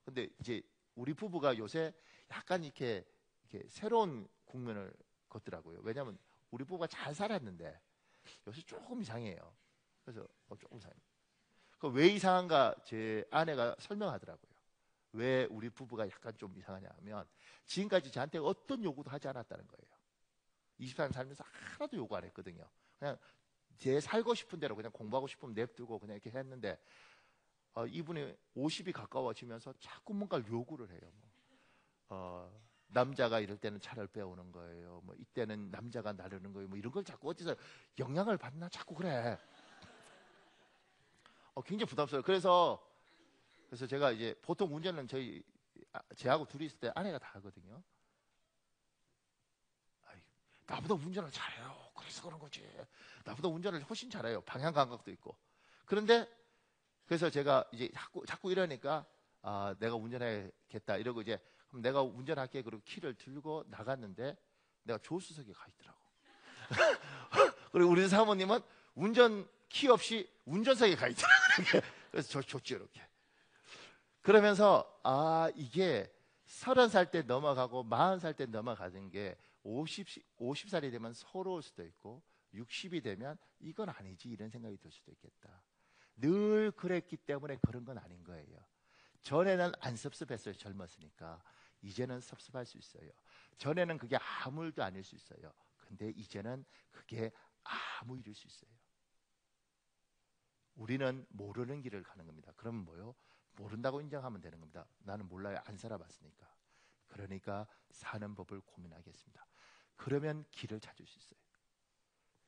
근데 이제 우리 부부가 요새 약간 이렇게 새로운 국면을 걷더라고요. 왜냐하면 우리 부부가 잘 살았는데 요새 조금 이상해요. 그래서 조금 이상해요. 왜 이상한가 제 아내가 설명하더라고요. 왜 우리 부부가 약간 좀 이상하냐 하면 지금까지 저한테 어떤 요구도 하지 않았다는 거예요. 24년 살면서 하나도 요구 안 했거든요. 그냥 제 살고 싶은 대로 그냥 공부하고 싶으면 냅두고 그냥 이렇게 했는데 이분이 50이 가까워지면서 자꾸 뭔가 요구를 해요. 남자가 이럴 때는 차를 빼오는 거예요. 뭐 이때는 남자가 나르는 거예요. 뭐 이런 걸 자꾸 어디서 영향을 받나 자꾸 그래. 굉장히 부담스러워요. 그래서 제가 이제 보통 운전은 제하고 둘이 있을 때 아내가 다 하거든요. 나보다 운전을 잘해요. 그래서 그런 거지. 나보다 운전을 훨씬 잘해요. 방향 감각도 있고. 그런데 그래서 제가 이제 자꾸 이러니까 내가 운전해야겠다 이러고 이제 그럼 내가 운전할게 그리고 키를 들고 나갔는데 내가 조수석에 가 있더라고. 그리고 우리 사모님은 운전 키 없이 운전석에 가 있더라고. 그래서 좋죠 이렇게. 그러면서 이게 30살 때 넘어가고 40살 때 넘어가는 게 50살이 되면 서러울 수도 있고 60이 되면 이건 아니지 이런 생각이 들 수도 있겠다. 늘 그랬기 때문에 그런 건 아닌 거예요. 전에는 안 섭섭했어요. 젊었으니까. 이제는 섭섭할 수 있어요. 전에는 그게 아무 일도 아닐 수 있어요. 근데 이제는 그게 아무 일일 수 있어요. 우리는 모르는 길을 가는 겁니다. 그러면 뭐요? 모른다고 인정하면 되는 겁니다. 나는 몰라요. 안 살아봤으니까. 그러니까 사는 법을 고민하겠습니다. 그러면 길을 찾을 수 있어요.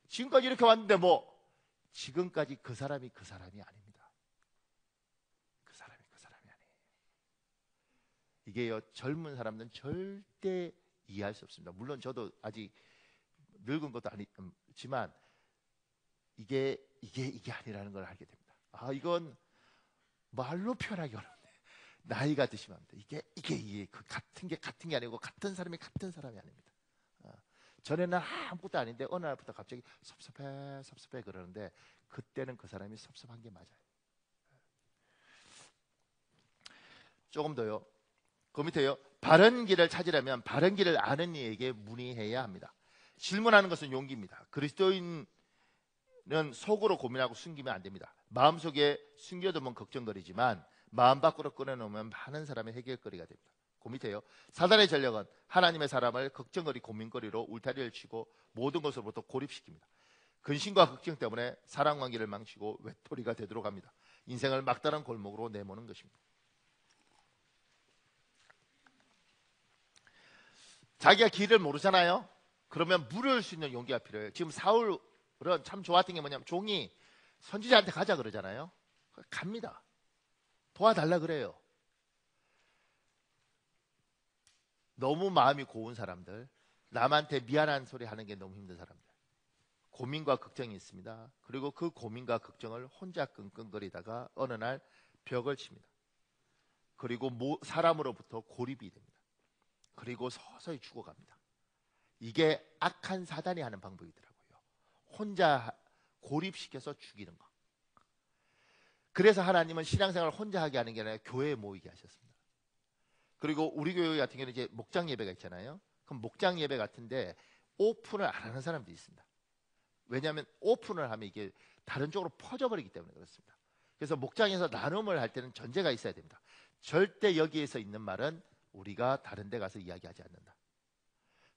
지금까지 이렇게 왔는데 지금까지 그 사람이 아닙니다. 그 사람이 아니에요. 이게요, 젊은 사람들은 절대 이해할 수 없습니다. 물론 저도 아직 늙은 것도 아니지만 이게 아니라는 걸 알게 됩니다. 이건 말로 표현하기 어렵네. 나이가 드시면 안 돼. 이게 그 같은 게 아니고 같은 사람이 아닙니다. 전에는 아무것도 아닌데 어느 날부터 갑자기 섭섭해 그러는데 그때는 그 사람이 섭섭한 게 맞아요. 조금 더요. 그 밑에요. 바른 길을 찾으려면 바른 길을 아는 이에게 문의해야 합니다. 질문하는 것은 용기입니다. 그리스도인은 속으로 고민하고 숨기면 안 됩니다. 마음속에 숨겨두면 걱정거리지만 마음 밖으로 꺼내놓으면 많은 사람의 해결거리가 됩니다. 그 밑에요. 사단의 전략은 하나님의 사람을 걱정거리 고민거리로 울타리를 치고 모든 것으로부터 고립시킵니다. 근심과 걱정 때문에 사랑관계를 망치고 외톨이가 되도록 합니다. 인생을 막다른 골목으로 내모는 것입니다. 자기가 길을 모르잖아요. 그러면 물을 수 있는 용기가 필요해요. 지금 사울은 참 좋았던 게 뭐냐면 종이 선지자한테 가자 그러잖아요. 갑니다. 도와달라 그래요. 너무 마음이 고운 사람들, 남한테 미안한 소리 하는 게 너무 힘든 사람들, 고민과 걱정이 있습니다. 그리고 그 고민과 걱정을 혼자 끙끙거리다가 어느 날 벽을 칩니다. 그리고 사람으로부터 고립이 됩니다. 그리고 서서히 죽어갑니다. 이게 악한 사단이 하는 방법이더라고요. 혼자 고립시켜서 죽이는 거. 그래서 하나님은 신앙생활을 혼자 하게 하는 게 아니라 교회에 모이게 하셨습니다. 그리고 우리 교회 같은 경우는 이제 목장 예배가 있잖아요. 그럼 목장 예배 같은데 오픈을 안 하는 사람들이 있습니다. 왜냐하면 오픈을 하면 이게 다른 쪽으로 퍼져버리기 때문에 그렇습니다. 그래서 목장에서 나눔을 할 때는 전제가 있어야 됩니다. 절대 여기에서 있는 말은 우리가 다른 데 가서 이야기하지 않는다.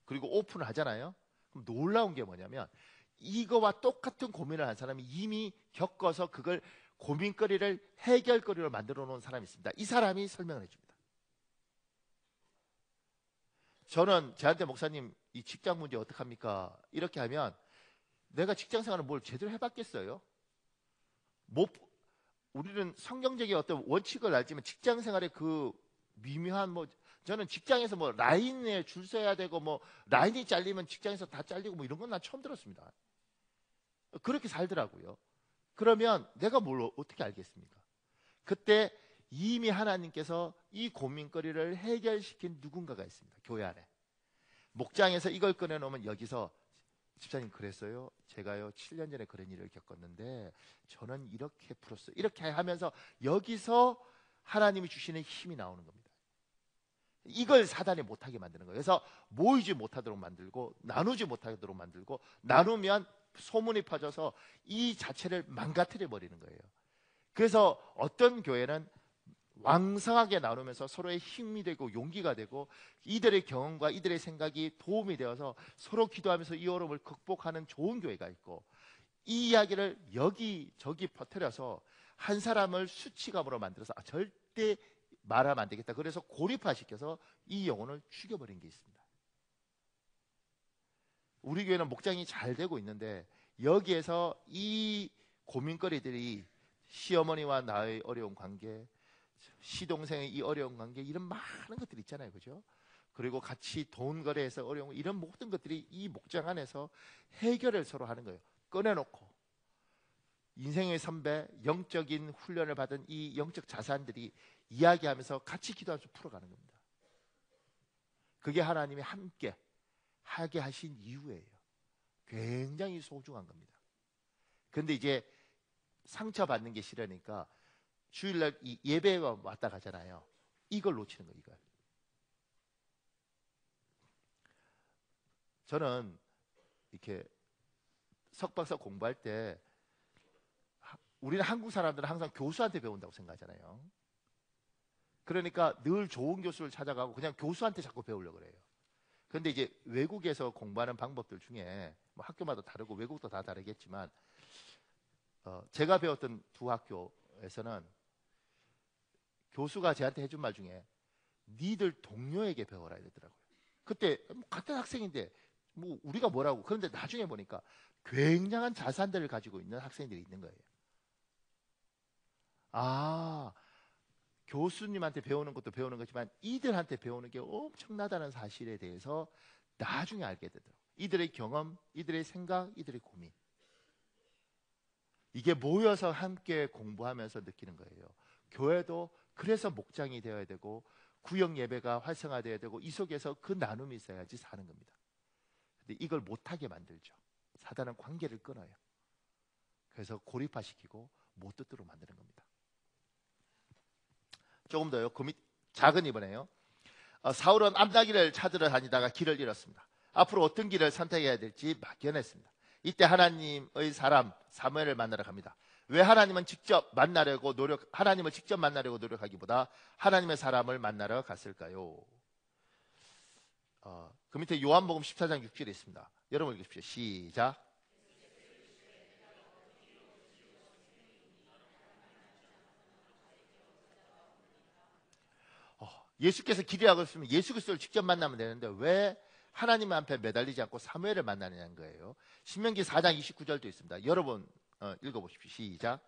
그리고 오픈을 하잖아요. 그럼 놀라운 게 뭐냐면 이거와 똑같은 고민을 한 사람이 이미 겪어서 그걸 고민거리를 해결거리로 만들어 놓은 사람이 있습니다. 이 사람이 설명을 해줍니다. 저는 저한테 목사님 이 직장 문제 어떡합니까? 이렇게 하면 내가 직장생활을 뭘 제대로 해봤겠어요? 우리는 성경적인 어떤 원칙을 알지만 직장생활의 그 미묘한 저는 직장에서 라인에 줄 서야 되고 라인이 잘리면 직장에서 다 잘리고 이런 건 난 처음 들었습니다. 그렇게 살더라고요. 그러면 내가 뭘 어떻게 알겠습니까? 그때 이미 하나님께서 이 고민거리를 해결시킨 누군가가 있습니다. 교회 안에. 목장에서 이걸 꺼내놓으면 여기서 집사님 그랬어요? 제가요 7년 전에 그런 일을 겪었는데 저는 이렇게 풀었어요. 이렇게 하면서 여기서 하나님이 주시는 힘이 나오는 겁니다. 이걸 사단이 못하게 만드는 거예요. 그래서 모이지 못하도록 만들고 나누지 못하도록 만들고 나누면 소문이 퍼져서 이 자체를 망가뜨려 버리는 거예요. 그래서 어떤 교회는 왕성하게 나누면서 서로의 힘이 되고 용기가 되고 이들의 경험과 이들의 생각이 도움이 되어서 서로 기도하면서 이 어려움을 극복하는 좋은 교회가 있고 이 이야기를 여기저기 퍼뜨려서 한 사람을 수치감으로 만들어서 절대 말하면 안 되겠다. 그래서 고립화시켜서 이 영혼을 죽여버린 게 있습니다. 우리 교회는 목장이 잘 되고 있는데 여기에서 이 고민거리들이 시어머니와 나의 어려운 관계, 시동생의 이 어려운 관계 이런 많은 것들이 있잖아요. 그죠? 그리고 같이 돈 거래해서 어려운 이런 모든 것들이 이 목장 안에서 해결을 서로 하는 거예요. 꺼내놓고 인생의 선배, 영적인 훈련을 받은 이 영적 자산들이 이야기하면서 같이 기도하면서 풀어가는 겁니다. 그게 하나님이 함께 하게 하신 이유예요. 굉장히 소중한 겁니다. 그런데 이제 상처받는 게 싫으니까 주일날 이 예배에 왔다 가잖아요. 이걸 놓치는 거예요. 이걸. 저는 이렇게 석박사 공부할 때 우리는 한국 사람들은 항상 교수한테 배운다고 생각하잖아요. 그러니까 늘 좋은 교수를 찾아가고 그냥 교수한테 자꾸 배우려고 그래요. 그런데 이제 외국에서 공부하는 방법들 중에 학교마다 다르고 외국도 다 다르겠지만 제가 배웠던 두 학교에서는 교수가 저한테 해준 말 중에 니들 동료에게 배워라 이러더라고요. 그때 같은 학생인데 우리가 뭐라고. 그런데 나중에 보니까 굉장한 자산들을 가지고 있는 학생들이 있는 거예요. 교수님한테 배우는 것도 배우는 거지만 이들한테 배우는 게 엄청나다는 사실에 대해서 나중에 알게 되더라고요. 이들의 경험, 이들의 생각, 이들의 고민. 이게 모여서 함께 공부하면서 느끼는 거예요. 교회도 그래서 목장이 되어야 되고 구역 예배가 활성화되어야 되고 이 속에서 그 나눔이 있어야지 사는 겁니다. 근데 이걸 못하게 만들죠. 사단은 관계를 끊어요. 그래서 고립화시키고 못 듣도록 만드는 겁니다. 조금 더요. 작은 이번에요. 사울은 암나기를 찾으러 다니다가 길을 잃었습니다. 앞으로 어떤 길을 선택해야 될지 막연했습니다. 이때 하나님의 사람 사무엘을 만나러 갑니다. 왜 하나님을 직접 만나려고 노력하기보다 하나님의 사람을 만나러 갔을까요? 그 밑에 요한복음 14장 6절에 있습니다. 여러분 읽으십시오. 시작. 예수께서 기대하고 있으면 예수 그리스도를 직접 만나면 되는데 왜 하나님 앞에 매달리지 않고 사무엘을 만나느냐는 거예요. 신명기 4장 29절도 있습니다. 여러분 읽어보십시오. 시작.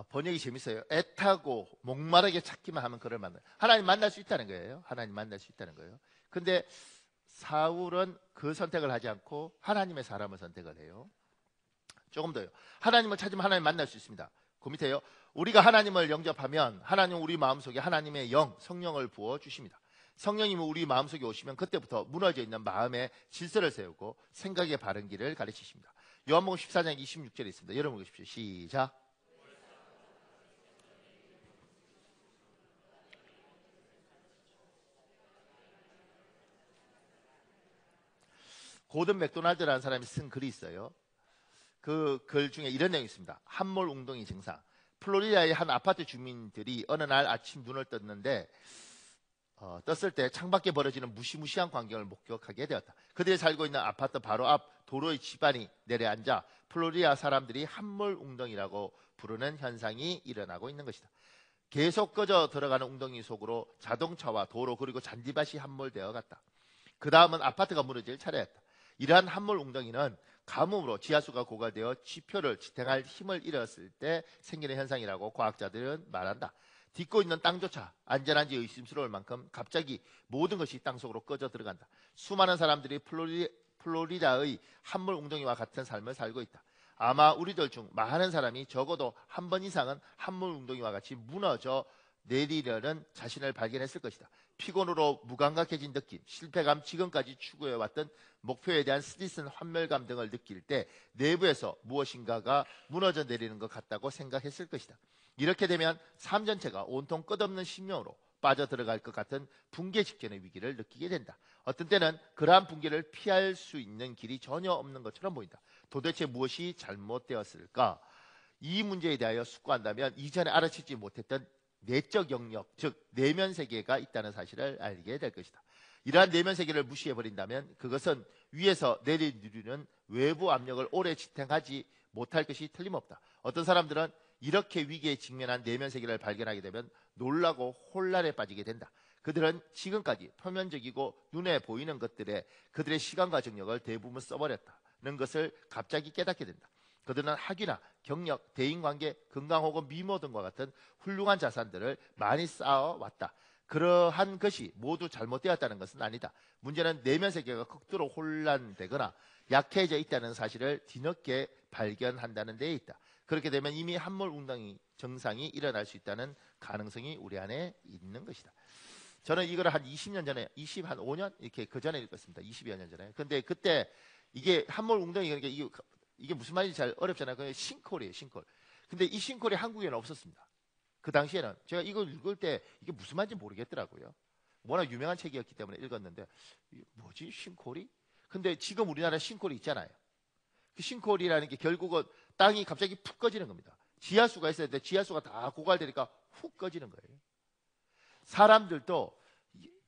번역이 재밌어요. 애타고 목마르게 찾기만 하면 그를 만나. 하나님 만날 수 있다는 거예요. 하나님 만날 수 있다는 거예요. 근데 사울은 그 선택을 하지 않고 하나님의 사람을 선택을 해요. 조금 더요. 하나님을 찾으면 하나님 만날 수 있습니다. 그 밑에요. 우리가 하나님을 영접하면 하나님 우리 마음속에 하나님의 영, 성령을 부어 주십니다. 성령님이 우리 마음속에 오시면 그때부터 무너져 있는 마음의 질서를 세우고 생각의 바른 길을 가르치십니다. 요한복음 14장 26절에 있습니다. 여러분 읽으십시오. 시작. 고든 맥도날드라는 사람이 쓴 글이 있어요. 그 글 중에 이런 내용이 있습니다. 함몰 웅덩이 증상. 플로리다의 한 아파트 주민들이 어느 날 아침 눈을 떴는데 떴을 때 창밖에 벌어지는 무시무시한 광경을 목격하게 되었다. 그들이 살고 있는 아파트 바로 앞 도로의 지반이 내려앉아 플로리다 사람들이 함몰 웅덩이라고 부르는 현상이 일어나고 있는 것이다. 계속 꺼져 들어가는 웅덩이 속으로 자동차와 도로 그리고 잔디밭이 함몰되어 갔다. 그 다음은 아파트가 무너질 차례였다. 이러한 함몰 웅덩이는 가뭄으로 지하수가 고갈되어 지표를 지탱할 힘을 잃었을 때 생기는 현상이라고 과학자들은 말한다. 딛고 있는 땅조차 안전한지 의심스러울 만큼 갑자기 모든 것이 땅속으로 꺼져 들어간다. 수많은 사람들이 플로리다의 함몰 웅덩이와 같은 삶을 살고 있다. 아마 우리들 중 많은 사람이 적어도 한 번 이상은 함몰 웅덩이와 같이 무너져 내리려는 자신을 발견했을 것이다. 피곤으로 무감각해진 느낌, 실패감, 지금까지 추구해왔던 목표에 대한 스트레스, 환멸감 등을 느낄 때 내부에서 무엇인가가 무너져 내리는 것 같다고 생각했을 것이다. 이렇게 되면 삶 전체가 온통 끝없는 심령으로 빠져들어갈 것 같은 붕괴 직전의 위기를 느끼게 된다. 어떤 때는 그러한 붕괴를 피할 수 있는 길이 전혀 없는 것처럼 보인다. 도대체 무엇이 잘못되었을까? 이 문제에 대하여 숙고한다면 이전에 알아채지 못했던 내적 영역, 즉 내면 세계가 있다는 사실을 알게 될 것이다. 이러한 내면 세계를 무시해버린다면 그것은 위에서 내리누리는 외부 압력을 오래 지탱하지 못할 것이 틀림없다. 어떤 사람들은 이렇게 위기에 직면한 내면 세계를 발견하게 되면 놀라고 혼란에 빠지게 된다. 그들은 지금까지 표면적이고 눈에 보이는 것들에 그들의 시간과 정력을 대부분 써버렸다는 것을 갑자기 깨닫게 된다. 그들은 학위나 경력, 대인관계, 건강 혹은 미모 등과 같은 훌륭한 자산들을 많이 쌓아왔다. 그러한 것이 모두 잘못되었다는 것은 아니다. 문제는 내면 세계가 극도로 혼란되거나 약해져 있다는 사실을 뒤늦게 발견한다는 데에 있다. 그렇게 되면 이미 함몰 웅덩이 증상이 일어날 수 있다는 가능성이 우리 안에 있는 것이다. 저는 이걸 한 20년 전에, 한 5년? 이렇게 그 전에 읽었습니다. 20여 년 전에. 근데 그때 이게 함몰 웅덩이, 그러니까 이게 무슨 말인지 잘 어렵잖아요. 그냥 싱크홀이에요, 싱크홀. 근데 이 싱크홀이 한국에는 없었습니다. 그 당시에는 제가 이걸 읽을 때 이게 무슨 말인지 모르겠더라고요. 워낙 유명한 책이었기 때문에 읽었는데 뭐지 싱크홀이? 근데 지금 우리나라에 싱크홀이 있잖아요. 그 싱크홀이라는 게 결국은 땅이 갑자기 푹 꺼지는 겁니다. 지하수가 있어야 돼. 지하수가 다 고갈되니까 훅 꺼지는 거예요. 사람들도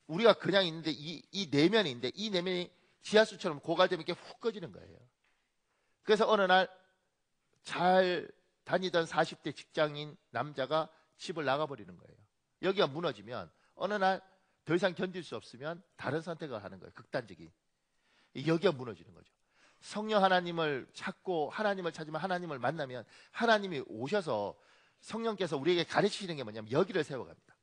우리가 그냥 있는데 이 내면인데 이 내면이 지하수처럼 고갈되면 이렇게 훅 꺼지는 거예요. 그래서 어느 날 잘 다니던 40대 직장인 남자가 집을 나가버리는 거예요. 여기가 무너지면 어느 날 더 이상 견딜 수 없으면 다른 선택을 하는 거예요. 극단적인. 여기가 무너지는 거죠. 성령 하나님을 찾고 하나님을 찾으면 하나님을 만나면 하나님이 오셔서 성령께서 우리에게 가르치시는 게 뭐냐면 여기를 세워갑니다.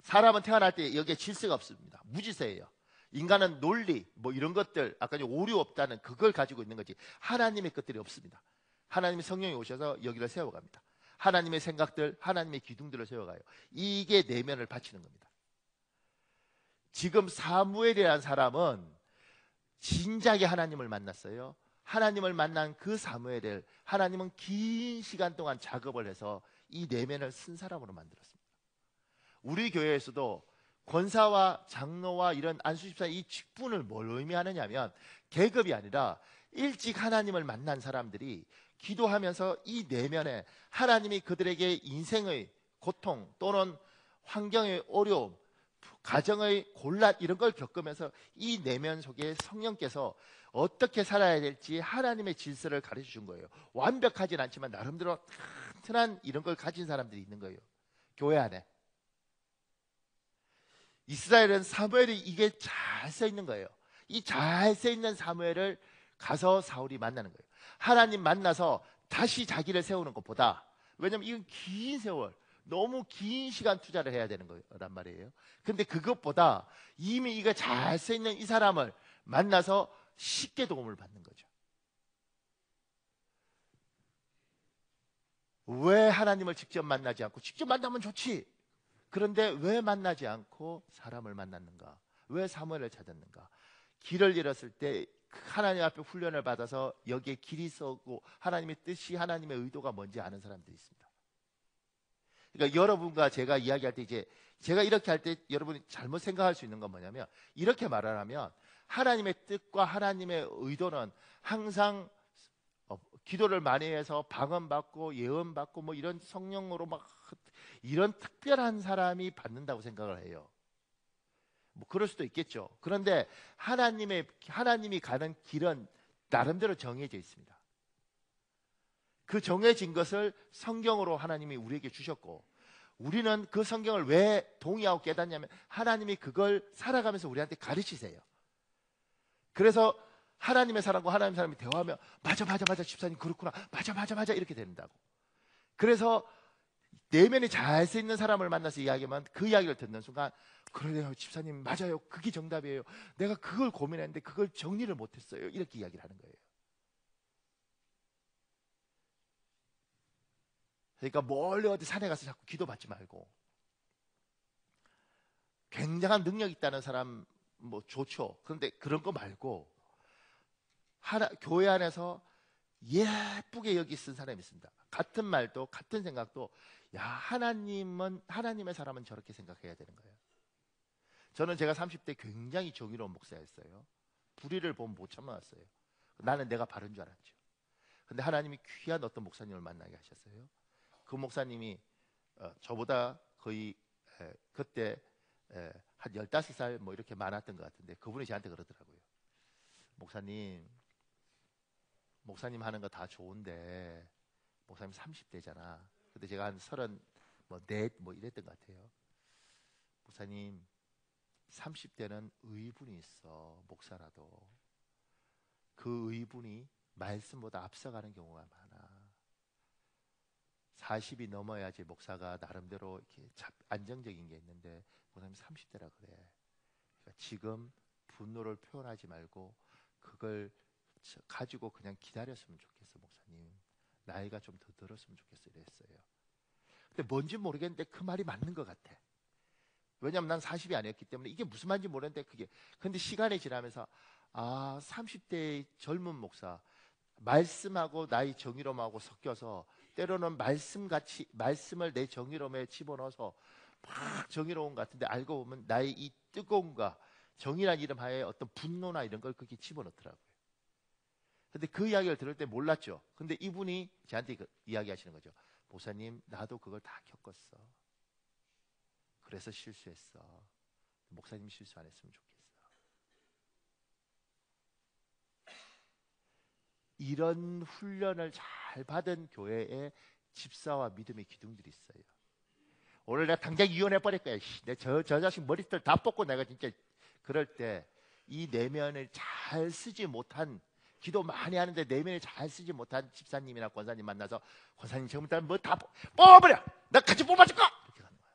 사람은 태어날 때 여기에 질서가 없습니다. 무질서예요. 인간은 논리 뭐 이런 것들, 아까 오류 없다는 그걸 가지고 있는 거지 하나님의 것들이 없습니다. 하나님의 성령이 오셔서 여기를 세워갑니다. 하나님의 생각들, 하나님의 기둥들을 세워가요. 이게 내면을 바치는 겁니다. 지금 사무엘이라는 사람은 진작에 하나님을 만났어요. 하나님을 만난 그 사무엘을 하나님은 긴 시간 동안 작업을 해서 이 내면을 쓴 사람으로 만들었습니다. 우리 교회에서도 권사와 장로와 이런 안수집사 이 직분을 뭘 의미하느냐면 계급이 아니라 일찍 하나님을 만난 사람들이 기도하면서 이 내면에 하나님이 그들에게 인생의 고통 또는 환경의 어려움, 가정의 곤란 이런 걸 겪으면서 이 내면 속에 성령께서 어떻게 살아야 될지 하나님의 질서를 가르쳐 준 거예요. 완벽하진 않지만 나름대로 튼튼한 이런 걸 가진 사람들이 있는 거예요. 교회 안에. 이스라엘은 사무엘이 이게 잘 써 있는 거예요. 이 잘 써 있는 사무엘을 가서 사울이 만나는 거예요. 하나님 만나서 다시 자기를 세우는 것보다, 왜냐면 이건 긴 세월, 너무 긴 시간 투자를 해야 되는 거란 말이에요. 근데 그것보다 이미 이거 잘 써 있는 이 사람을 만나서 쉽게 도움을 받는 거죠. 왜 하나님을 직접 만나지 않고, 직접 만나면 좋지, 그런데 왜 만나지 않고 사람을 만났는가? 왜 사무엘을 찾았는가? 길을 잃었을 때 하나님 앞에 훈련을 받아서 여기에 길이 서고 하나님의 뜻이, 하나님의 의도가 뭔지 아는 사람들이 있습니다. 그러니까 여러분과 제가 이야기할 때, 이제 제가 이렇게 할 때 여러분이 잘못 생각할 수 있는 건 뭐냐면, 이렇게 말을 하면 하나님의 뜻과 하나님의 의도는 항상 기도를 많이 해서 방언받고 예언받고 뭐 이런 성령으로 막 이런 특별한 사람이 받는다고 생각을 해요. 뭐 그럴 수도 있겠죠. 그런데 하나님이 가는 길은 나름대로 정해져 있습니다. 그 정해진 것을 성경으로 하나님이 우리에게 주셨고, 우리는 그 성경을 왜 동의하고 깨닫냐면 하나님이 그걸 살아가면서 우리한테 가르치세요. 그래서 하나님의 사람과 하나님의 사람이 대화하면 맞아 집사님 그렇구나, 맞아 이렇게 된다고. 그래서 내면이 잘 써 있는 사람을 만나서 이야기하면 그 이야기를 듣는 순간, 그러네요 집사님 맞아요, 그게 정답이에요, 내가 그걸 고민했는데 그걸 정리를 못했어요, 이렇게 이야기를 하는 거예요. 그러니까 멀리 어디 산에 가서 자꾸 기도받지 말고, 굉장한 능력 있다는 사람 뭐 좋죠. 그런데 그런 거 말고 교회 안에서 예쁘게 여기 쓴 사람이 있습니다. 같은 말도 같은 생각도, 야 하나님의 사람은 저렇게 생각해야 되는 거예요. 저는 제가 30대 굉장히 정의로운 목사였어요. 불의를 보면 못 참아왔어요. 나는 내가 바른 줄 알았죠. 근데 하나님이 귀한 어떤 목사님을 만나게 하셨어요. 그 목사님이 저보다 거의 그때 한 15살 뭐 이렇게 많았던 것 같은데, 그분이 저한테 그러더라고요. 목사님 하는 거 다 좋은데 목사님 30대잖아. 근데 제가 한 34 뭐 이랬던 것 같아요. 목사님 30대는 의분이 있어. 목사라도 그 의분이 말씀보다 앞서가는 경우가 많아. 40이 넘어야지 목사가 나름대로 이렇게 안정적인 게 있는데 목사님 30대라 그래. 그러니까 지금 분노를 표현하지 말고 그걸 가지고 그냥 기다렸으면 좋겠어 목사님. 나이가 좀 더 들었으면 좋겠어 이랬어요. 근데 뭔지 모르겠는데 그 말이 맞는 것 같아. 왜냐면 난 40이 아니었기 때문에 이게 무슨 말인지 모르는데 그게. 근데 시간이 지나면서 30대의 젊은 목사, 말씀하고 나의 정의로움하고 섞여서 때로는 말씀을 내 정의로움에 집어넣어서 막 정의로운 것 같은데 알고 보면 나의 이 뜨거움과 정의란 이름 하에 어떤 분노나 이런 걸 그렇게 집어넣더라고요. 근데 그 이야기를 들을 때 몰랐죠. 근데 이분이 저한테 이야기하시는 거죠. 목사님 나도 그걸 다 겪었어. 그래서 실수했어. 목사님 실수 안 했으면 좋겠어. 이런 훈련을 잘 받은 교회에 집사와 믿음의 기둥들이 있어요. 오늘 내가 당장 이혼해 버릴 거야. 저 자식 머리털 다 뽑고 내가 진짜. 그럴 때 이 내면을 잘 쓰지 못한 기도 많이 하는데 내면에 잘 쓰지 못한 집사님이나 권사님 만나서 권사님 지금부터 뭐 다 뽑아버려. 나 같이 뽑아줄까? 이렇게 하는 거야.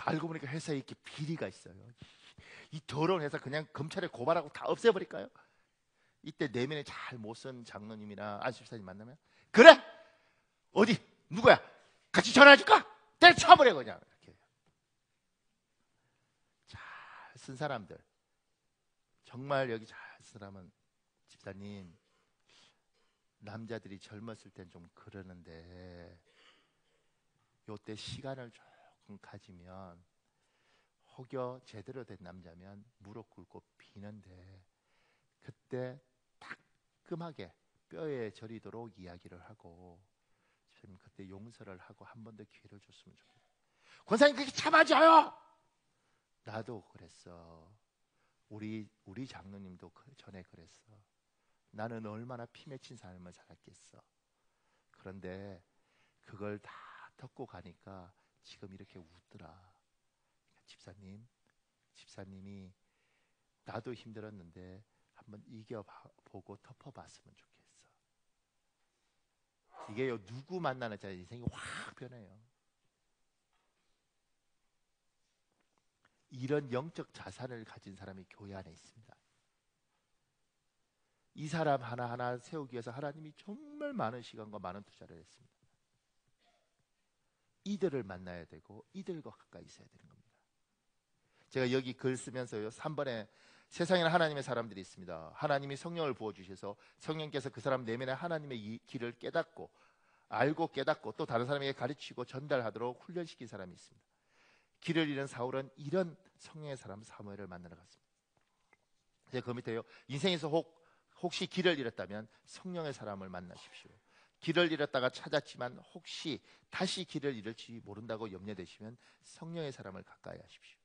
알고 보니까 회사에 이렇게 비리가 있어요. 이 더러운 회사 그냥 검찰에 고발하고 다 없애버릴까요? 이때 내면에 잘 못 쓴 장로님이나 안수집사님 만나면 그래? 어디? 누구야? 같이 전화해줄까? 때려쳐버려 그냥. 이렇게 잘 쓴 사람들, 정말 여기 잘 쓴 사람은 집사님, 남자들이 젊었을 땐 좀 그러는데 요때 시간을 조금 가지면 혹여 제대로 된 남자면 무릎 꿇고 비는데 그때 따끔하게 뼈에 저리도록 이야기를 하고 집사님 그때 용서를 하고 한 번 더 기회를 줬으면 좋겠어요. 권사님 그렇게 참아줘요. 나도 그랬어. 우리 장로님도 전에 그랬어. 나는 얼마나 피 맺힌 삶을 살았겠어. 그런데 그걸 다 덮고 가니까 지금 이렇게 웃더라. 집사님이 나도 힘들었는데 한번 이겨보고 덮어봤으면 좋겠어. 이게요, 누구 만나는 자 인생이 확 변해요. 이런 영적 자산을 가진 사람이 교회 안에 있습니다. 이 사람 하나하나 세우기 위해서 하나님이 정말 많은 시간과 많은 투자를 했습니다. 이들을 만나야 되고 이들과 가까이 있어야 되는 겁니다. 제가 여기 글 쓰면서요 3번에 세상에는 하나님의 사람들이 있습니다. 하나님이 성령을 부어주셔서 성령께서 그 사람 내면에 하나님의 이 길을 깨닫고 알고 깨닫고 또 다른 사람에게 가르치고 전달하도록 훈련시킨 사람이 있습니다. 길을 잃은 사울은 이런 성령의 사람 사무엘을 만나러 갔습니다. 제가 그 밑에요, 인생에서 혹시 길을 잃었다면 성령의 사람을 만나십시오. 길을 잃었다가 찾았지만 혹시 다시 길을 잃을지 모른다고 염려되시면 성령의 사람을 가까이 하십시오.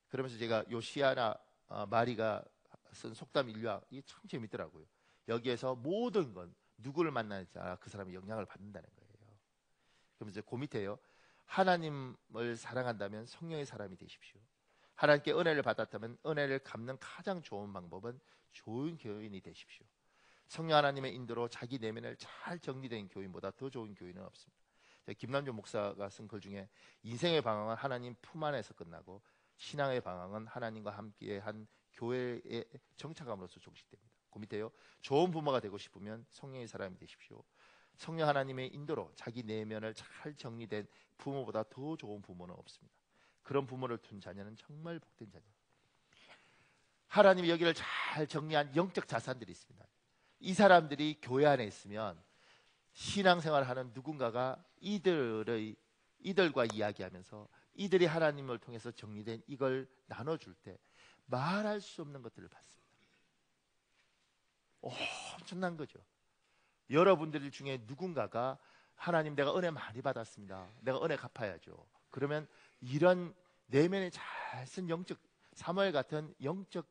그러면서 제가 요시아나 마리가 쓴 속담 일류학, 이게 참 재밌더라고요. 여기에서 모든 건 누구를 만나는지 그 사람이 영향을 받는다는 거예요. 그러면서 그 밑에요, 하나님을 사랑한다면 성령의 사람이 되십시오. 하나님께 은혜를 받았다면 은혜를 갚는 가장 좋은 방법은 좋은 교인이 되십시오. 성령 하나님의 인도로 자기 내면을 잘 정리된 교인보다 더 좋은 교인은 없습니다. 김남조 목사가 쓴 글 중에 인생의 방황은 하나님 품 안에서 끝나고 신앙의 방황은 하나님과 함께한 교회의 정착함으로써 종식됩니다. 그 밑에요, 좋은 부모가 되고 싶으면 성령의 사람이 되십시오. 성령 하나님의 인도로 자기 내면을 잘 정리된 부모보다 더 좋은 부모는 없습니다. 그런 부모를 둔 자녀는 정말 복된 자녀. 하나님이 여기를 잘 정리한 영적 자산들이 있습니다. 이 사람들이 교회 안에 있으면 신앙생활을 하는 누군가가 이들과 이야기하면서 이들이 하나님을 통해서 정리된 이걸 나눠줄 때 말할 수 없는 것들을 받습니다. 엄청난 거죠. 여러분들 중에 누군가가 하나님 내가 은혜 많이 받았습니다. 내가 은혜 갚아야죠. 그러면 이런 내면에 잘 쓴 영적 사무엘 같은 영적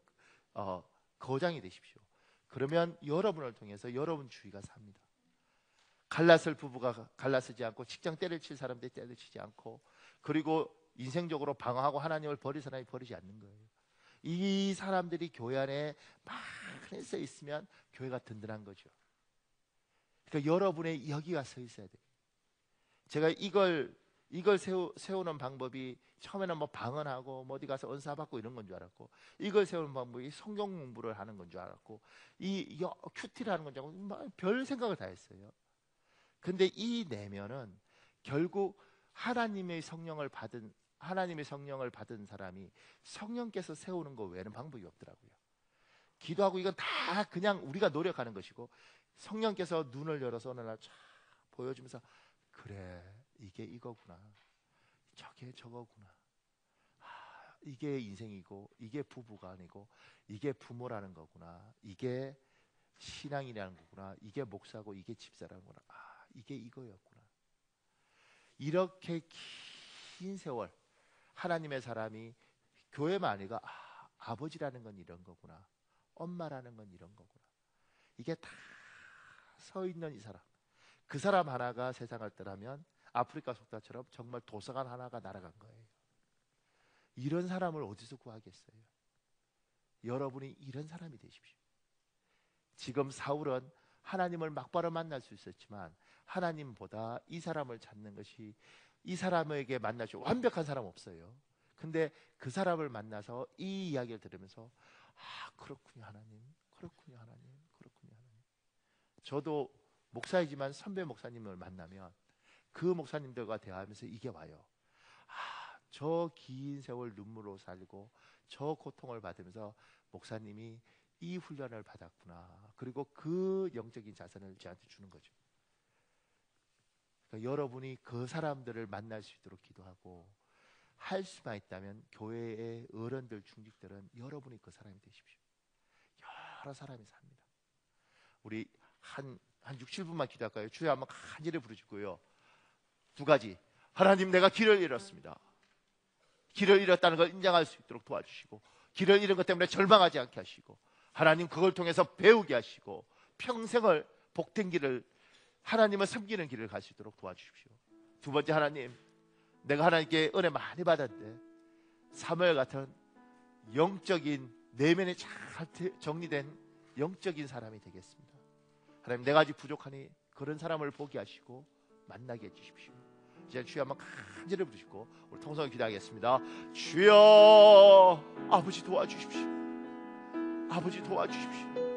거장이 되십시오. 그러면 여러분을 통해서 여러분 주위가 삽니다. 갈라설 부부가 갈라서지 않고 직장 때를 칠 사람들 때를 치지 않고, 그리고 인생적으로 방황하고 하나님을 버릴 사람이 버리지 않는 거예요. 이 사람들이 교회 안에 많이 써 있으면 교회가 든든한 거죠. 그러니까 여러분의 여기가 서 있어야 돼요. 제가 이걸 세우는 방법이 처음에는 뭐 방언하고 뭐 어디 가서 은사 받고 이런 건 줄 알았고, 이걸 세우는 방법이 성경 공부를 하는 건 줄 알았고, 이 큐티를 하는 건 줄 알고 별 생각을 다 했어요. 근데 이 내면은 결국 하나님의 성령을 받은 사람이 성령께서 세우는 거 외에는 방법이 없더라고요. 기도하고 이건 다 그냥 우리가 노력하는 것이고, 성령께서 눈을 열어서 어느 날 쫙 보여주면서 그래, 이게 이거구나, 저게 저거구나, 이게 인생이고 이게 부부가 아니고 이게 부모라는 거구나, 이게 신앙이라는 거구나, 이게 목사고 이게 집사라는 거구나, 이게 이거였구나. 이렇게 긴 세월 하나님의 사람이 교회만 아니고 아버지라는 건 이런 거구나, 엄마라는 건 이런 거구나, 이게 다 서 있는 이 사람, 그 사람 하나가 세상을 떠나면 아프리카 속다처럼 정말 도서관 하나가 날아간 거예요. 이런 사람을 어디서 구하겠어요? 여러분이 이런 사람이 되십시오. 지금 사울은 하나님을 막바로 만날 수 있었지만 하나님보다 이 사람을 찾는 것이, 이 사람에게 만날 수 완벽한 사람 없어요. 근데 그 사람을 만나서 이 이야기를 들으면서 그렇군요 하나님, 그렇군요 하나님, 그렇군요 하나님. 저도 목사이지만 선배 목사님을 만나면 그 목사님들과 대화하면서 이게 와요. 저 긴 세월 눈물로 살고 저 고통을 받으면서 목사님이 이 훈련을 받았구나. 그리고 그 영적인 자산을 저한테 주는 거죠. 그러니까 여러분이 그 사람들을 만날 수 있도록 기도하고, 할 수만 있다면 교회의 어른들, 중직들은 여러분이 그 사람이 되십시오. 여러 사람이 삽니다. 우리 한 6, 7분만 기도할까요? 주여 한번 간절히 부르시고요. 두 가지. 하나님, 내가 길을 잃었습니다. 길을 잃었다는 걸 인정할 수 있도록 도와주시고, 길을 잃은 것 때문에 절망하지 않게 하시고, 하나님 그걸 통해서 배우게 하시고 평생을 복된 길을, 하나님을 섬기는 길을 갈 수 있도록 도와주십시오. 두 번째, 하나님, 내가 하나님께 은혜 많이 받았는데 사무엘 같은 영적인 내면에 잘 정리된 영적인 사람이 되겠습니다. 하나님, 내가 아직 부족하니 그런 사람을 보게 하시고 만나게 해주십시오. 이제 주여 한번 간절히 부르시고 우리 통성을 기도하겠습니다. 주여, 아버지 도와주십시오. 아버지 도와주십시오.